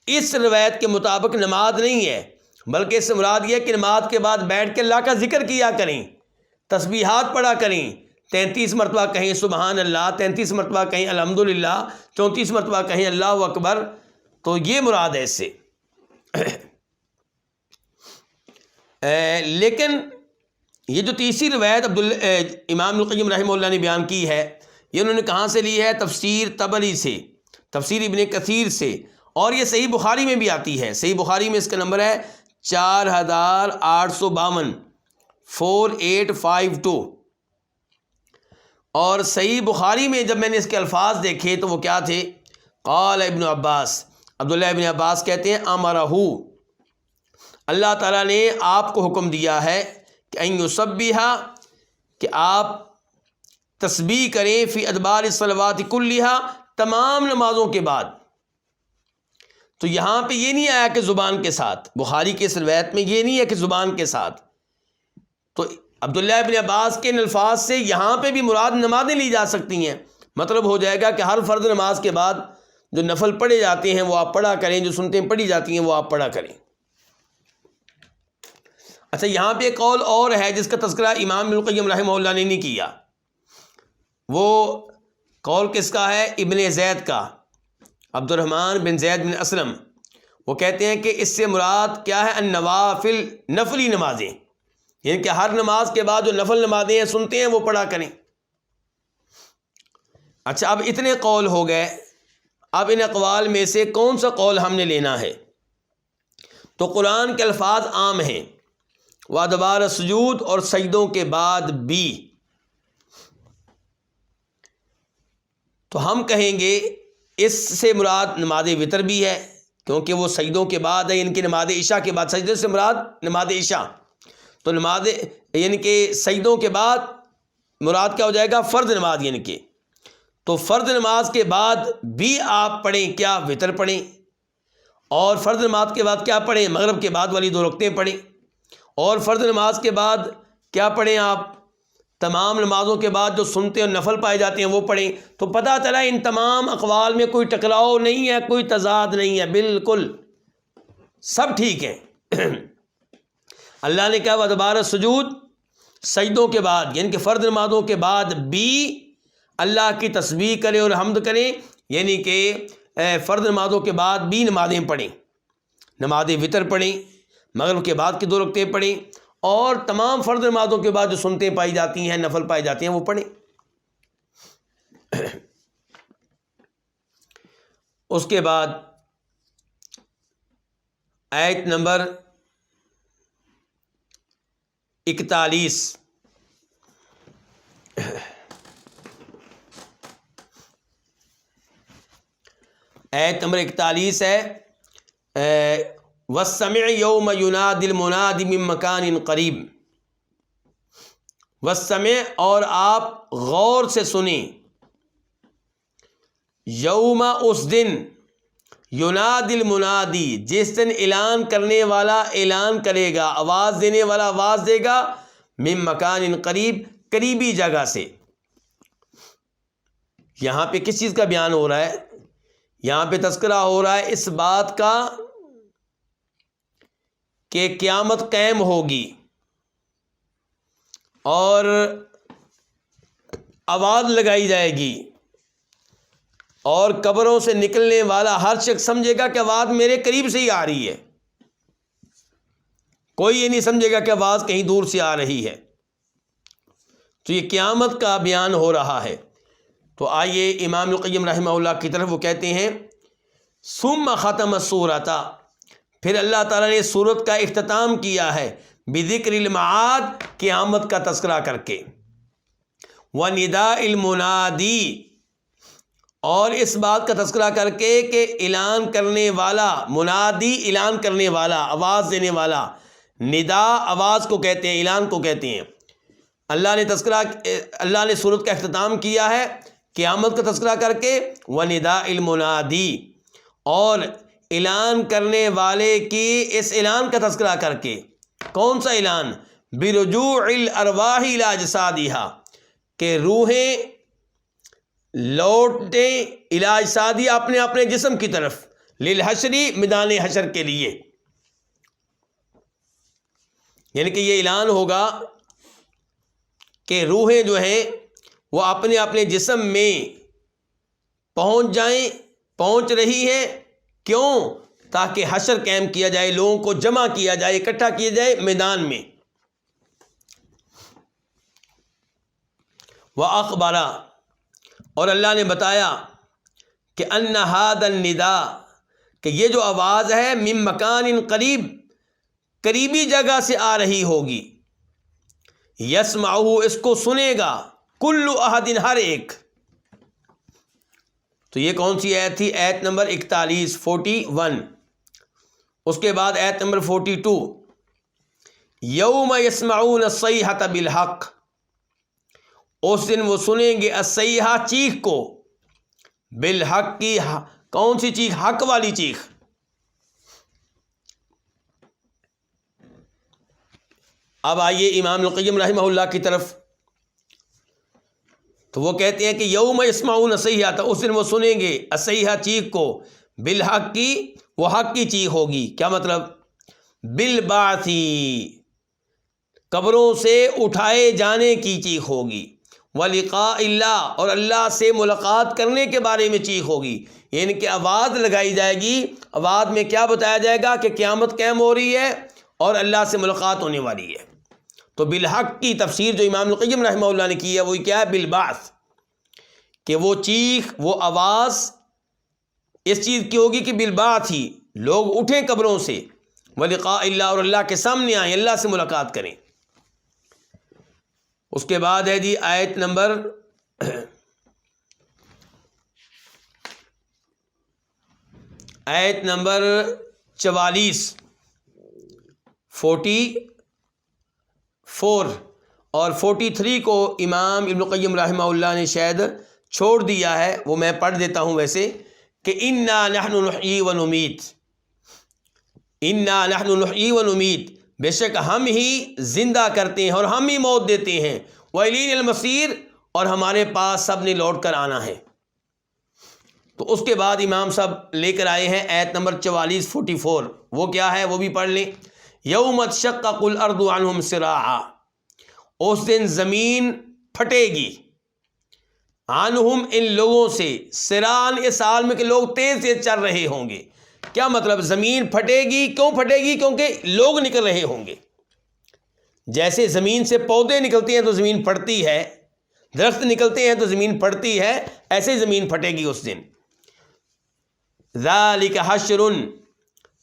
اس روایت کے مطابق نماز نہیں ہے، بلکہ اس سے مراد یہ کہ نماز کے بعد بیٹھ کے اللہ کا ذکر کیا کریں، تسبیحات پڑھا کریں، 33 مرتبہ کہیں سبحان اللہ، 33 مرتبہ کہیں الحمدللہ، 34 مرتبہ کہیں اللہ اکبر، تو یہ مراد ہے اس سے۔ لیکن یہ جو تیسری روایت امام القیم رحمہ اللہ نے بیان کی ہے، یہ انہوں نے کہاں سے لی ہے؟ تفسیر طبری سے، تفسیر ابن کثیر سے، اور یہ صحیح بخاری میں بھی آتی ہے۔ صحیح بخاری میں اس کا نمبر ہے 4852 4852، اور صحیح بخاری میں جب میں نے اس کے الفاظ دیکھے تو وہ کیا تھے؟ قال ابن عباس، عبداللہ ابن عباس کہتے ہیں امرہ، اللہ تعالیٰ نے آپ کو حکم دیا ہے کہ ان یسبح، کہ آپ تسبیح کریں، فی ادبار الصلوات کلھا، تمام نمازوں کے بعد۔ تو یہاں پہ یہ نہیں آیا کہ زبان کے ساتھ، بخاری کے اس روایت میں یہ نہیں ہے کہ زبان کے ساتھ، تو عبداللہ ابن عباس کے ان الفاظ سے یہاں پہ بھی مراد نمازیں لی جا سکتی ہیں۔ مطلب ہو جائے گا کہ ہر فرض نماز کے بعد جو نفل پڑھے جاتے ہیں وہ آپ پڑھا کریں، جو سنتیں پڑھی جاتی ہیں وہ آپ پڑھا کریں۔ اچھا، یہاں پہ ایک قول اور ہے جس کا تذکرہ امام القیم رحمہ اللہ نے نہیں کیا، وہ قول کس کا ہے؟ ابن زید کا، عبد الرحمن بن زید بن اسلم، وہ کہتے ہیں کہ اس سے مراد کیا ہے؟ النوافل، نفلی نمازیں، یعنی کہ ہر نماز کے بعد جو نفل نمازیں ہیں سنتے ہیں وہ پڑھا کریں۔ اچھا، اب اتنے قول ہو گئے، اب ان اقوال میں سے کون سا قول ہم نے لینا ہے؟ تو قرآن کے الفاظ عام ہیں، وادبار السجود، اور سجدوں کے بعد بھی، تو ہم کہیں گے اس سے مراد نماز وتر بھی ہے، کیونکہ وہ سجدوں کے بعد ہے، ان کی نماز عشاء کے بعد، سجدے سے مراد نماز عشاء، تو نماز یعنی کہ سجدوں کے بعد مراد کیا ہو جائے گا؟ فرض نماز، یعنی کہ تو فرض نماز کے بعد بھی آپ پڑھیں کیا؟ وتر پڑھیں، اور فرض نماز کے بعد کیا پڑھیں؟ مغرب کے بعد والی دو رکعتیں پڑھیں، اور فرض نماز کے بعد کیا پڑھیں آپ؟ تمام نمازوں کے بعد جو سنتے اور نفل پائے جاتے ہیں وہ پڑھیں۔ تو پتہ چلا ان تمام اقوال میں کوئی ٹکراؤ نہیں ہے، کوئی تضاد نہیں ہے، بالکل سب ٹھیک ہے۔ اللہ نے کہا وَدَبَارَ السُّجُود، سجدوں کے بعد یعنی کہ فرض نمازوں کے بعد بھی اللہ کی تسبیح کریں اور حمد کریں، یعنی کہ فرض نمازوں کے بعد بھی نمازیں پڑھیں، نماز وطر پڑھیں، مغرب کے بعد کی 2 رکعتیں پڑھیں، اور تمام فرض نمازوں کے بعد جو سنتیں پائی جاتی ہیں، نفل پائی جاتی ہیں، وہ پڑھیں۔ اس کے بعد آیت نمبر 41، آیت نمبر 41 ہے وَالسَّمِعِ يَوْمَ يُنَادِ الْمُنَادِ مِن مَّكَانٍ قَرِيبٍ، وَالسَّمِعِ اور آپ غور سے سنیں، یوم اس دن، یناد المنادی جس دن اعلان کرنے والا اعلان کرے گا، آواز دینے والا آواز دے گا، من مکان قریب، قریبی جگہ سے۔ یہاں پہ کس چیز کا بیان ہو رہا ہے؟ یہاں پہ تذکرہ ہو رہا ہے اس بات کا کہ قیامت قائم ہوگی اور آواز لگائی جائے گی، اور قبروں سے نکلنے والا ہر شخص سمجھے گا کہ آواز میرے قریب سے ہی آ رہی ہے، کوئی یہ نہیں سمجھے گا کہ آواز کہیں دور سے آ رہی ہے۔ تو یہ قیامت کا بیان ہو رہا ہے۔ تو آئیے امام القیم رحمہ اللہ کی طرف وہ کہتے ہیں ثم ختم السورۃ، پھر اللہ تعالیٰ نے سورت کا اختتام کیا ہے بذکر المعاد، قیامت کا تذکرہ کر کے، ونداء المنادی، اور اس بات کا تذکرہ کر کے کہ اعلان کرنے والا، منادی اعلان کرنے والا، آواز دینے والا، ندا آواز کو کہتے ہیں، اعلان کو کہتے ہیں۔ اللہ نے سورت کا اختتام کیا ہے قیامت کا تذکرہ کر کے، ونداء المنادی، اور اعلان کرنے والے کی اس اعلان کا تذکرہ کر کے۔ کون سا اعلان؟ برجوع الارواح الی اجسادہا، کہ روحیں لوٹیں الی اجسادہا، اپنے اپنے جسم کی طرف، للحشری، میدان حشر کے لیے۔ یعنی کہ یہ اعلان ہوگا کہ روحیں جو ہیں وہ اپنے اپنے جسم میں پہنچ جائیں، پہنچ رہی ہیں۔ کیوں؟ تاکہ حشر قائم کیا جائے، لوگوں کو جمع کیا جائے، اکٹھا کیا جائے میدان میں۔ وَأَخْبَرَ، اور اللہ نے بتایا کہ ان هذا النداء، کہ یہ جو آواز ہے من مکان قریب، قریبی جگہ سے آ رہی ہوگی، یسمعہ، اس کو سنے گا، کل احد، ہر ایک۔ تو یہ کون سی آیت تھی؟ آیت نمبر 41، 41۔ اس کے بعد آیت نمبر 42، یوم یسمعون الصیحۃ بالحق، اس دن وہ سنیں گے الصیحہ، چیخ کو، بالحق کی، کون سی چیخ؟ حق والی چیخ۔ اب آئیے امام القیم رحمہ اللہ کی طرف، تو وہ کہتے ہیں کہ یوم یسمعون الصیحۃ، اس دن وہ سنیں گے الصیحہ، چیخ کو، بالحق کی، وہ حق کی چیخ ہوگی۔ کیا مطلب؟ بالبعث، قبروں سے اٹھائے جانے کی چیخ ہوگی، ولقاء اللہ، اور اللہ سے ملاقات کرنے کے بارے میں چیخ ہوگی۔ یعنی کہ آواز لگائی جائے گی، آواز میں کیا بتایا جائے گا؟ کہ قیامت قائم ہو رہی ہے اور اللہ سے ملاقات ہونے والی ہے۔ تو بالحق کی تفسیر جو امام القیم رحمہ اللہ نے کی ہے وہ کیا ہے؟ بالبعث، کہ وہ چیخ، وہ آواز اس چیز کی ہوگی کہ بالبعث ہی لوگ اٹھیں قبروں سے، ولقاء اللہ، اور اللہ کے سامنے آئیں، اللہ سے ملاقات کریں۔ اس کے بعد ہے جی آیت نمبر 44، 44 اور 43 کو امام ابن القیم رحمہ اللہ نے شاید چھوڑ دیا ہے، وہ میں پڑھ دیتا ہوں ویسے، کہ انا نحن نحیی و نمیت، انا نحن نحیی و نمیت، بے شک ہم ہی زندہ کرتے ہیں اور ہم ہی موت دیتے ہیں، وَإِلَيْنَا الْمَصِيرُ، اور ہمارے پاس سب نے لوٹ کر آنا ہے۔ تو اس کے بعد امام صاحب لے کر آئے ہیں آیت نمبر 44، 44، وہ کیا ہے وہ بھی پڑھ لیں۔ یوم تشقق الارض عنہم سراعا، اس دن زمین پھٹے گی، عنہم ان لوگوں سے، سران اس حال میں کہ لوگ تیز تیز چل رہے ہوں گے۔ کیا مطلب؟ زمین پھٹے گی، کیوں پھٹے گی؟ کیونکہ لوگ نکل رہے ہوں گے۔ جیسے زمین سے پودے نکلتے ہیں تو زمین پھٹتی ہے، درخت نکلتے ہیں تو زمین پھٹتی ہے، ایسے زمین پھٹے گی اس دن۔ ذالک حشر،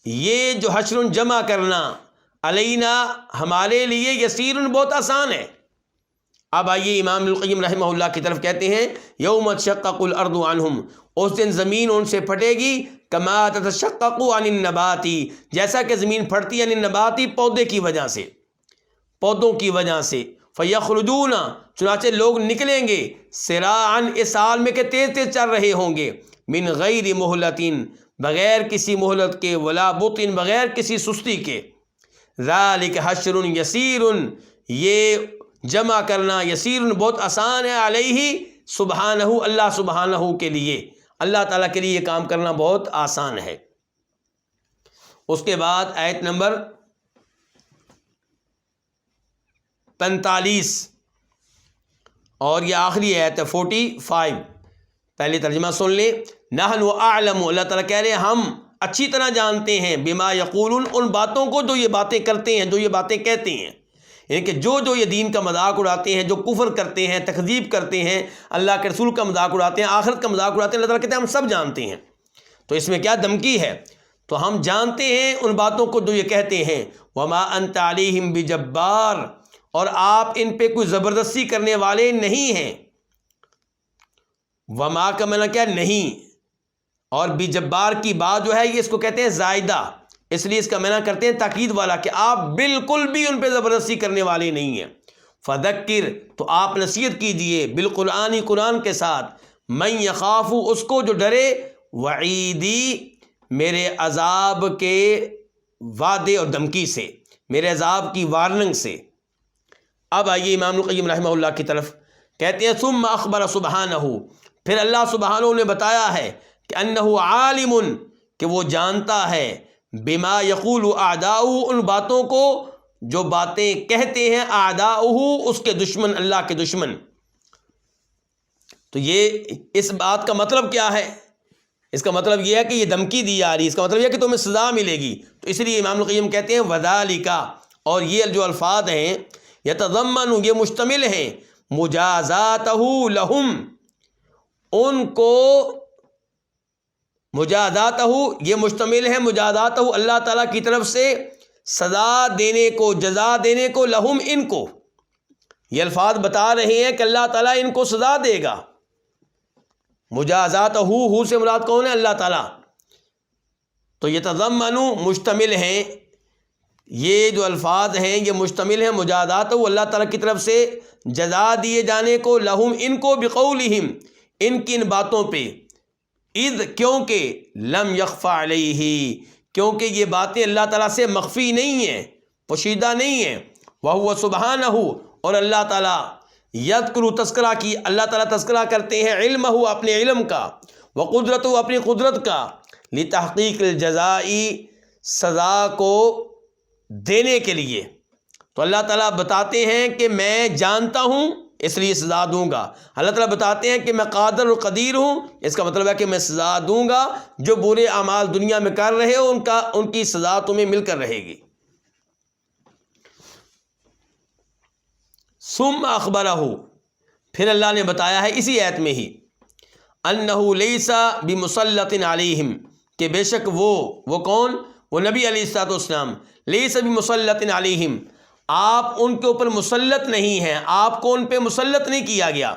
یہ جو حشر جمع کرنا، علینا ہمارے لیے، یسیر بہت آسان ہے۔ اب آئیے امام القیم رحمہ اللہ کی طرف، کہتے ہیں یوم تشقق الارض عنہم، اس دن زمین ان سے پھٹے گی، کما تتشقق عن النبات، جیسا کہ زمین پھٹتی ہے عن النبات پودے کی وجہ سے، پودوں کی وجہ سے۔ فیخرجون، چنانچہ لوگ نکلیں گے، سراعا اس حال میں کہ تیز تیز چل رہے ہوں گے، من غیر مہلۃ، بغیر کسی مہلت کے، ولا بطء، بغیر کسی سستی کے۔ ذالک حشر یسیر، یہ جمع کرنا یسیر بہت آسان ہے، علیہ سبحانہ، اللہ سبحانہ کے لیے، اللہ تعالیٰ کے لیے یہ کام کرنا بہت آسان ہے۔ اس کے بعد آیت نمبر 45 اور یہ آخری آیت ہے 45، پہلے ترجمہ سن لیں۔ نحن اعلم، اللہ تعالیٰ کہہ رہے ہیں ہم اچھی طرح جانتے ہیں، بما یقولون، ان باتوں کو جو یہ باتیں کرتے ہیں، جو یہ باتیں کہتے ہیں، یعنی کہ جو یہ دین کا مذاق اڑاتے ہیں، جو کفر کرتے ہیں، تکذیب کرتے ہیں، اللہ کے رسول کا مذاق اڑاتے ہیں، آخرت کا مذاق اڑاتے ہیں، اللہ تعالیٰ کہتے ہیں ہم سب جانتے ہیں۔ تو اس میں کیا دھمکی ہے؟ تو ہم جانتے ہیں ان باتوں کو جو یہ کہتے ہیں۔ وما انت علیہم بجبار، اور آپ ان پہ کوئی زبردستی کرنے والے نہیں ہیں۔ وما کا معنی کیا؟ نہیں، اور بجبار کی بات جو ہے یہ اس کو کہتے ہیں زائدہ، اس لیے اس کا معنی کرتے ہیں تاکید والا، کہ آپ بالکل بھی ان پہ زبردستی کرنے والے نہیں ہیں۔ فذکر، تو آپ نصیحت کیجئے، بالقرآن، قرآن کے ساتھ، من یخاف، اس کو جو ڈرے، وعیدی، میرے عذاب کے وعدے اور دھمکی سے، میرے عذاب کی وارننگ سے۔ اب آئیے امام القیم رحمہ اللہ کی طرف، کہتے ہیں ثم اخبر سبحانہ، پھر اللہ سبحانہ نے بتایا ہے کہ انہ عالم، کہ وہ جانتا ہے، بما یقول اعداؤہ، ان باتوں کو جو باتیں کہتے ہیں اعداؤہ، اس کے دشمن، اللہ کے دشمن۔ تو یہ اس بات کا مطلب کیا ہے؟ اس کا مطلب یہ ہے کہ یہ دھمکی دی جا رہی ہے، اس کا مطلب یہ ہے کہ تمہیں سزا ملے گی۔ تو اس لیے امام القیم کہتے ہیں وذالک، اور یہ جو الفاظ ہیں، یتضمن، یہ مشتمل ہیں، مجازاتہ لہم، ان کو، مجازاتہ، یہ مشتمل ہے مجازاتہ، اللہ تعالیٰ کی طرف سے سزا دینے کو، جزا دینے کو، لہم، ان کو۔ یہ الفاظ بتا رہے ہیں کہ اللہ تعالیٰ ان کو سزا دے گا۔ مجازاتہ، ہو سے مراد کون ہے؟ اللہ تعالیٰ۔ تو یہ تضمن، مشتمل ہیں، یہ جو الفاظ ہیں یہ مشتمل ہیں مجازاتہ، اللہ تعالیٰ کی طرف سے جزا دیے جانے کو، لہم، ان کو، بقولہم، ان کی ان باتوں پہ، اذ، کیونکہ، لم یخفى علیہ، کیونکہ یہ باتیں اللہ تعالیٰ سے مخفی نہیں ہیں، پوشیدہ نہیں ہیں، وہو سبحانہ، اور اللہ تعالیٰ، یذکر، تذکرہ کی، اللہ تعالیٰ تذکرہ کرتے ہیں، علمہ، اپنے علم کا، وقدرتہ، اپنی قدرت کا، لتحقیق الجزائی، سزا کو دینے کے لیے۔ تو اللہ تعالیٰ بتاتے ہیں کہ میں جانتا ہوں اس لیے سزا دوں گا، اللہ تعالیٰ بتاتے ہیں کہ میں قادر و قدیر ہوں، اس کا مطلب ہے کہ میں سزا دوں گا، جو برے اعمال دنیا میں کر رہے ہو ان کی سزا تمہیں مل کر رہے گی۔ ثم اخبرہ، پھر اللہ نے بتایا ہے اسی آیت میں ہی، انہ لیس بمسلط علیہم، کہ بے شک وہ کون؟ وہ نبی علیہ الصلوۃ والسلام، لیس بمسلط علیہم، آپ ان کے اوپر مسلط نہیں ہیں، آپ کو ان پہ مسلط نہیں کیا گیا،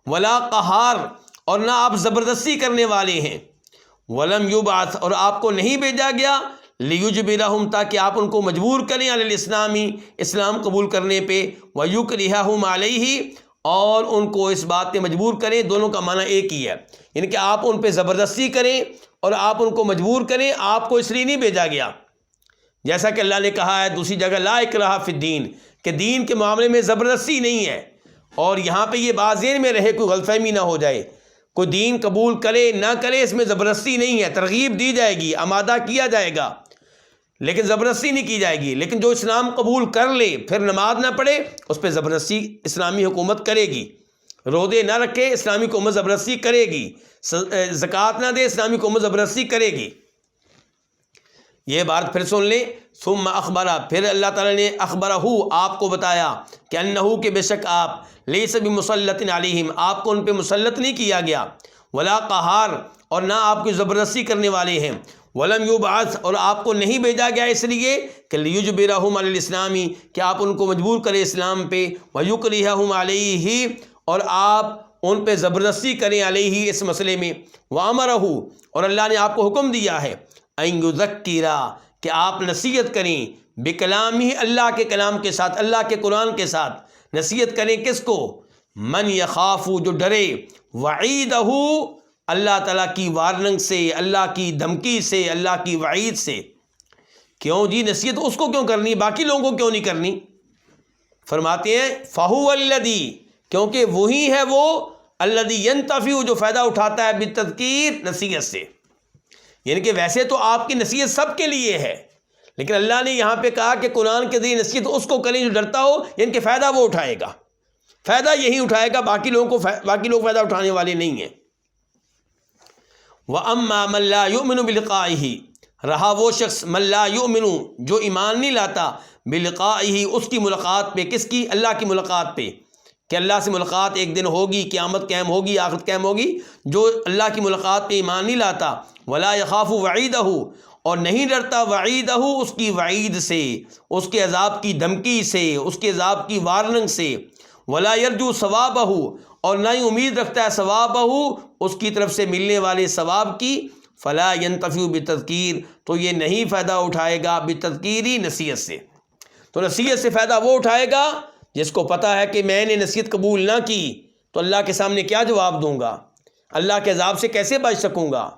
ولا قہار، اور نہ آپ زبردستی کرنے والے ہیں، ولم یبعث، اور آپ کو نہیں بھیجا گیا، لیجبرہم، تاکہ آپ ان کو مجبور کریں، علی الاسلامی، اسلام قبول کرنے پہ، ویکرہہم علیہ، اور ان کو اس بات پہ مجبور کریں، دونوں کا معنی ایک ہی ہے، یعنی کہ آپ ان پہ زبردستی کریں اور آپ ان کو مجبور کریں، آپ کو اس لیے نہیں بھیجا گیا، جیسا کہ اللہ نے کہا ہے دوسری جگہ، لا اکراہ فی الدین، کہ دین کے معاملے میں زبردستی نہیں ہے۔ اور یہاں پہ یہ بات ذہن میں رہے، کوئی غلط فہمی نہ ہو جائے، کوئی دین قبول کرے نہ کرے اس میں زبردستی نہیں ہے، ترغیب دی جائے گی، آمادہ کیا جائے گا، لیکن زبردستی نہیں کی جائے گی. لیکن جو اسلام قبول کر لے پھر نماز نہ پڑھے اس پہ زبردستی اسلامی حکومت کرے گی. روزے نہ رکھے اسلامی حکومت زبردستی کرے گی. زکوٰۃ نہ دے اسلامی حکومت زبردستی کرے گی. یہ بات پھر سن لیں. ثم اخبرہ پھر اللہ تعالیٰ نے اخبرہ آپ کو بتایا کہ انہو کہ بے شک آپ لیس بمسلط علیہم آپ کو ان پہ مسلط نہیں کیا گیا. ولا قہار اور نہ آپ کو زبردستی کرنے والے ہیں. ولم یبعث اور آپ کو نہیں بھیجا گیا اس لیے کہ لیجبرہم علی الاسلامی کہ آپ ان کو مجبور کریں اسلام پہ. ویکرہہم علیہ اور آپ ان پہ زبردستی کریں علیہ اس مسئلے میں. وامرہ اور اللہ نے آپ کو حکم دیا ہے ان یذکرا کہ آپ نصیحت کریں بکلامہ اللہ کے کلام کے ساتھ اللہ کے قرآن کے ساتھ نصیحت کریں. کس کو؟ من یخاف جو ڈرے وعیدہ اللہ تعالیٰ کی وارننگ سے اللہ کی دھمکی سے اللہ کی وعید سے. کیوں جی نصیحت اس کو کیوں کرنی باقی لوگوں کو کیوں نہیں کرنی؟ فرماتے ہیں فہو الذی کیونکہ وہی ہے وہ الذی ینتفع جو فائدہ اٹھاتا ہے بالتذکیر نصیحت سے. یعنی کہ ویسے تو آپ کی نصیحت سب کے لیے ہے لیکن اللہ نے یہاں پہ کہا کہ قرآن کے ذریعے نصیحت اس کو کریں جو ڈرتا ہو یعنی کہ فائدہ وہ اٹھائے گا. فائدہ یہی اٹھائے گا باقی لوگ فائدہ اٹھانے والے نہیں ہیں. وَأَمَّا مَن لَّا يُؤْمِنُ بِلِقَائِهِ رہا وہ شخص من لا یؤمن جو ایمان نہیں لاتا بلقائہ اس کی ملاقات پہ. کس کی؟ اللہ کی ملاقات پہ کہ اللہ سے ملاقات ایک دن ہوگی قیامت قائم ہوگی آخرت قائم ہوگی. جو اللہ کی ملاقات پہ ایمان نہیں لاتا ولا یخاف وعیدہ اور نہیں ڈرتا وعیدہ اس کی وعید سے اس کے عذاب کی دھمکی سے اس کے عذاب کی وارننگ سے. ولا یرجو ثوابہ اور نہ ہی امید رکھتا ہے ثوابہ اس کی طرف سے ملنے والے ثواب کی. فلا ینتفع بتذکیر تو یہ نہیں فائدہ اٹھائے گا بتذکیری نصیحت سے. تو نصیحت سے فائدہ وہ اٹھائے گا جس کو پتہ ہے کہ میں نے نصیحت قبول نہ کی تو اللہ کے سامنے کیا جواب دوں گا, اللہ کے عذاب سے کیسے بچ سکوں گا.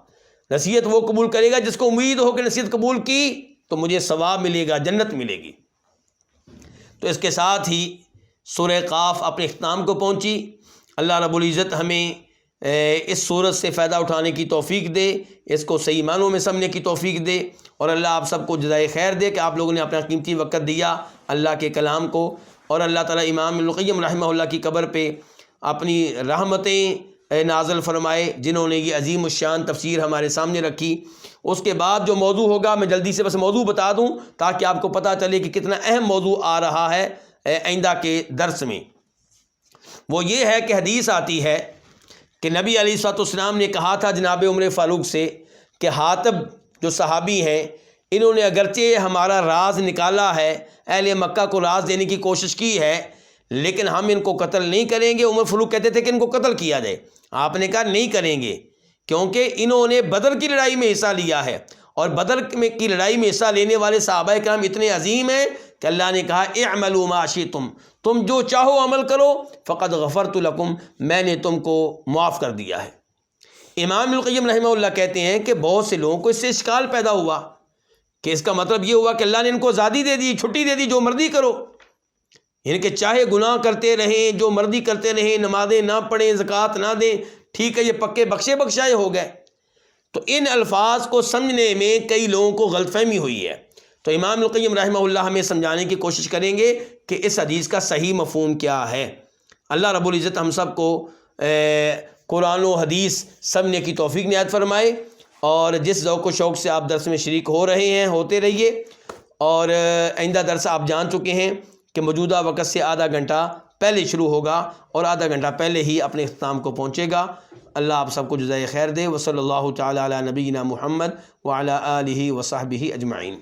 نصیحت وہ قبول کرے گا جس کو امید ہو کہ نصیحت قبول کی تو مجھے ثواب ملے گا جنت ملے گی. تو اس کے ساتھ ہی سورہ قاف اپنے اختتام کو پہنچی. اللہ رب العزت ہمیں اس صورت سے فائدہ اٹھانے کی توفیق دے, اس کو صحیح معنوں میں سمجھنے کی توفیق دے اور اللہ آپ سب کو جزائے خیر دے کہ آپ لوگوں نے اپنا قیمتی وقت دیا اللہ کے کلام کو. اور اللہ تعالیٰ امام ابن القیم رحمہ اللہ کی قبر پہ اپنی رحمتیں نازل فرمائے جنہوں نے یہ عظیم الشان تفسیر ہمارے سامنے رکھی. اس کے بعد جو موضوع ہوگا میں جلدی سے بس موضوع بتا دوں تاکہ آپ کو پتہ چلے کہ کتنا اہم موضوع آ رہا ہے آئندہ کے درس میں. وہ یہ ہے کہ حدیث آتی ہے کہ نبی علیہ الصلوۃ والسلام نے کہا تھا جناب عمر فاروق سے کہ حاتب جو صحابی ہیں انہوں نے اگرچہ ہمارا راز نکالا ہے اہل مکہ کو راز دینے کی کوشش کی ہے لیکن ہم ان کو قتل نہیں کریں گے. عمر فاروق کہتے تھے کہ ان کو قتل کیا جائے. آپ نے کہا نہیں کریں گے کیونکہ انہوں نے بدر کی لڑائی میں حصہ لیا ہے اور بدر کی لڑائی میں حصہ لینے والے صحابہ کرام اتنے عظیم ہیں کہ اللہ نے کہا اعملوا ما شئتم تم جو چاہو عمل کرو فقد غفرت لکم میں نے تم کو معاف کر دیا ہے. امام ابن القیم رحمہ اللہ کہتے ہیں کہ بہت سے لوگوں کو اس سے اشکال پیدا ہوا کہ اس کا مطلب یہ ہوا کہ اللہ نے ان کو آزادی دے دی چھٹی دے دی جو مرضی کرو یعنی کہ چاہے گناہ کرتے رہیں جو مرضی کرتے رہیں نمازیں نہ پڑھیں زکوٰۃ نہ دیں ٹھیک ہے یہ پکے بخشے بخشائے ہو گئے. تو ان الفاظ کو سمجھنے میں کئی لوگوں کو غلط فہمی ہوئی ہے. تو امام القیم رحمہ اللہ ہمیں سمجھانے کی کوشش کریں گے کہ اس حدیث کا صحیح مفہوم کیا ہے. اللہ رب العزت ہم سب کو قرآن و حدیث سمجھنے کی توفیق عنایت فرمائے اور جس ذوق و شوق سے آپ درس میں شریک ہو رہے ہیں ہوتے رہیے. اور آئندہ درس آپ جان چکے ہیں کہ موجودہ وقت سے آدھا گھنٹہ پہلے شروع ہوگا اور آدھا گھنٹہ پہلے ہی اپنے اختتام کو پہنچے گا. اللہ آپ سب کو جزائے خیر دے. وصلی اللہ تعالی علی نبینا محمد وعلی آلہ وصحبہ اجمعین.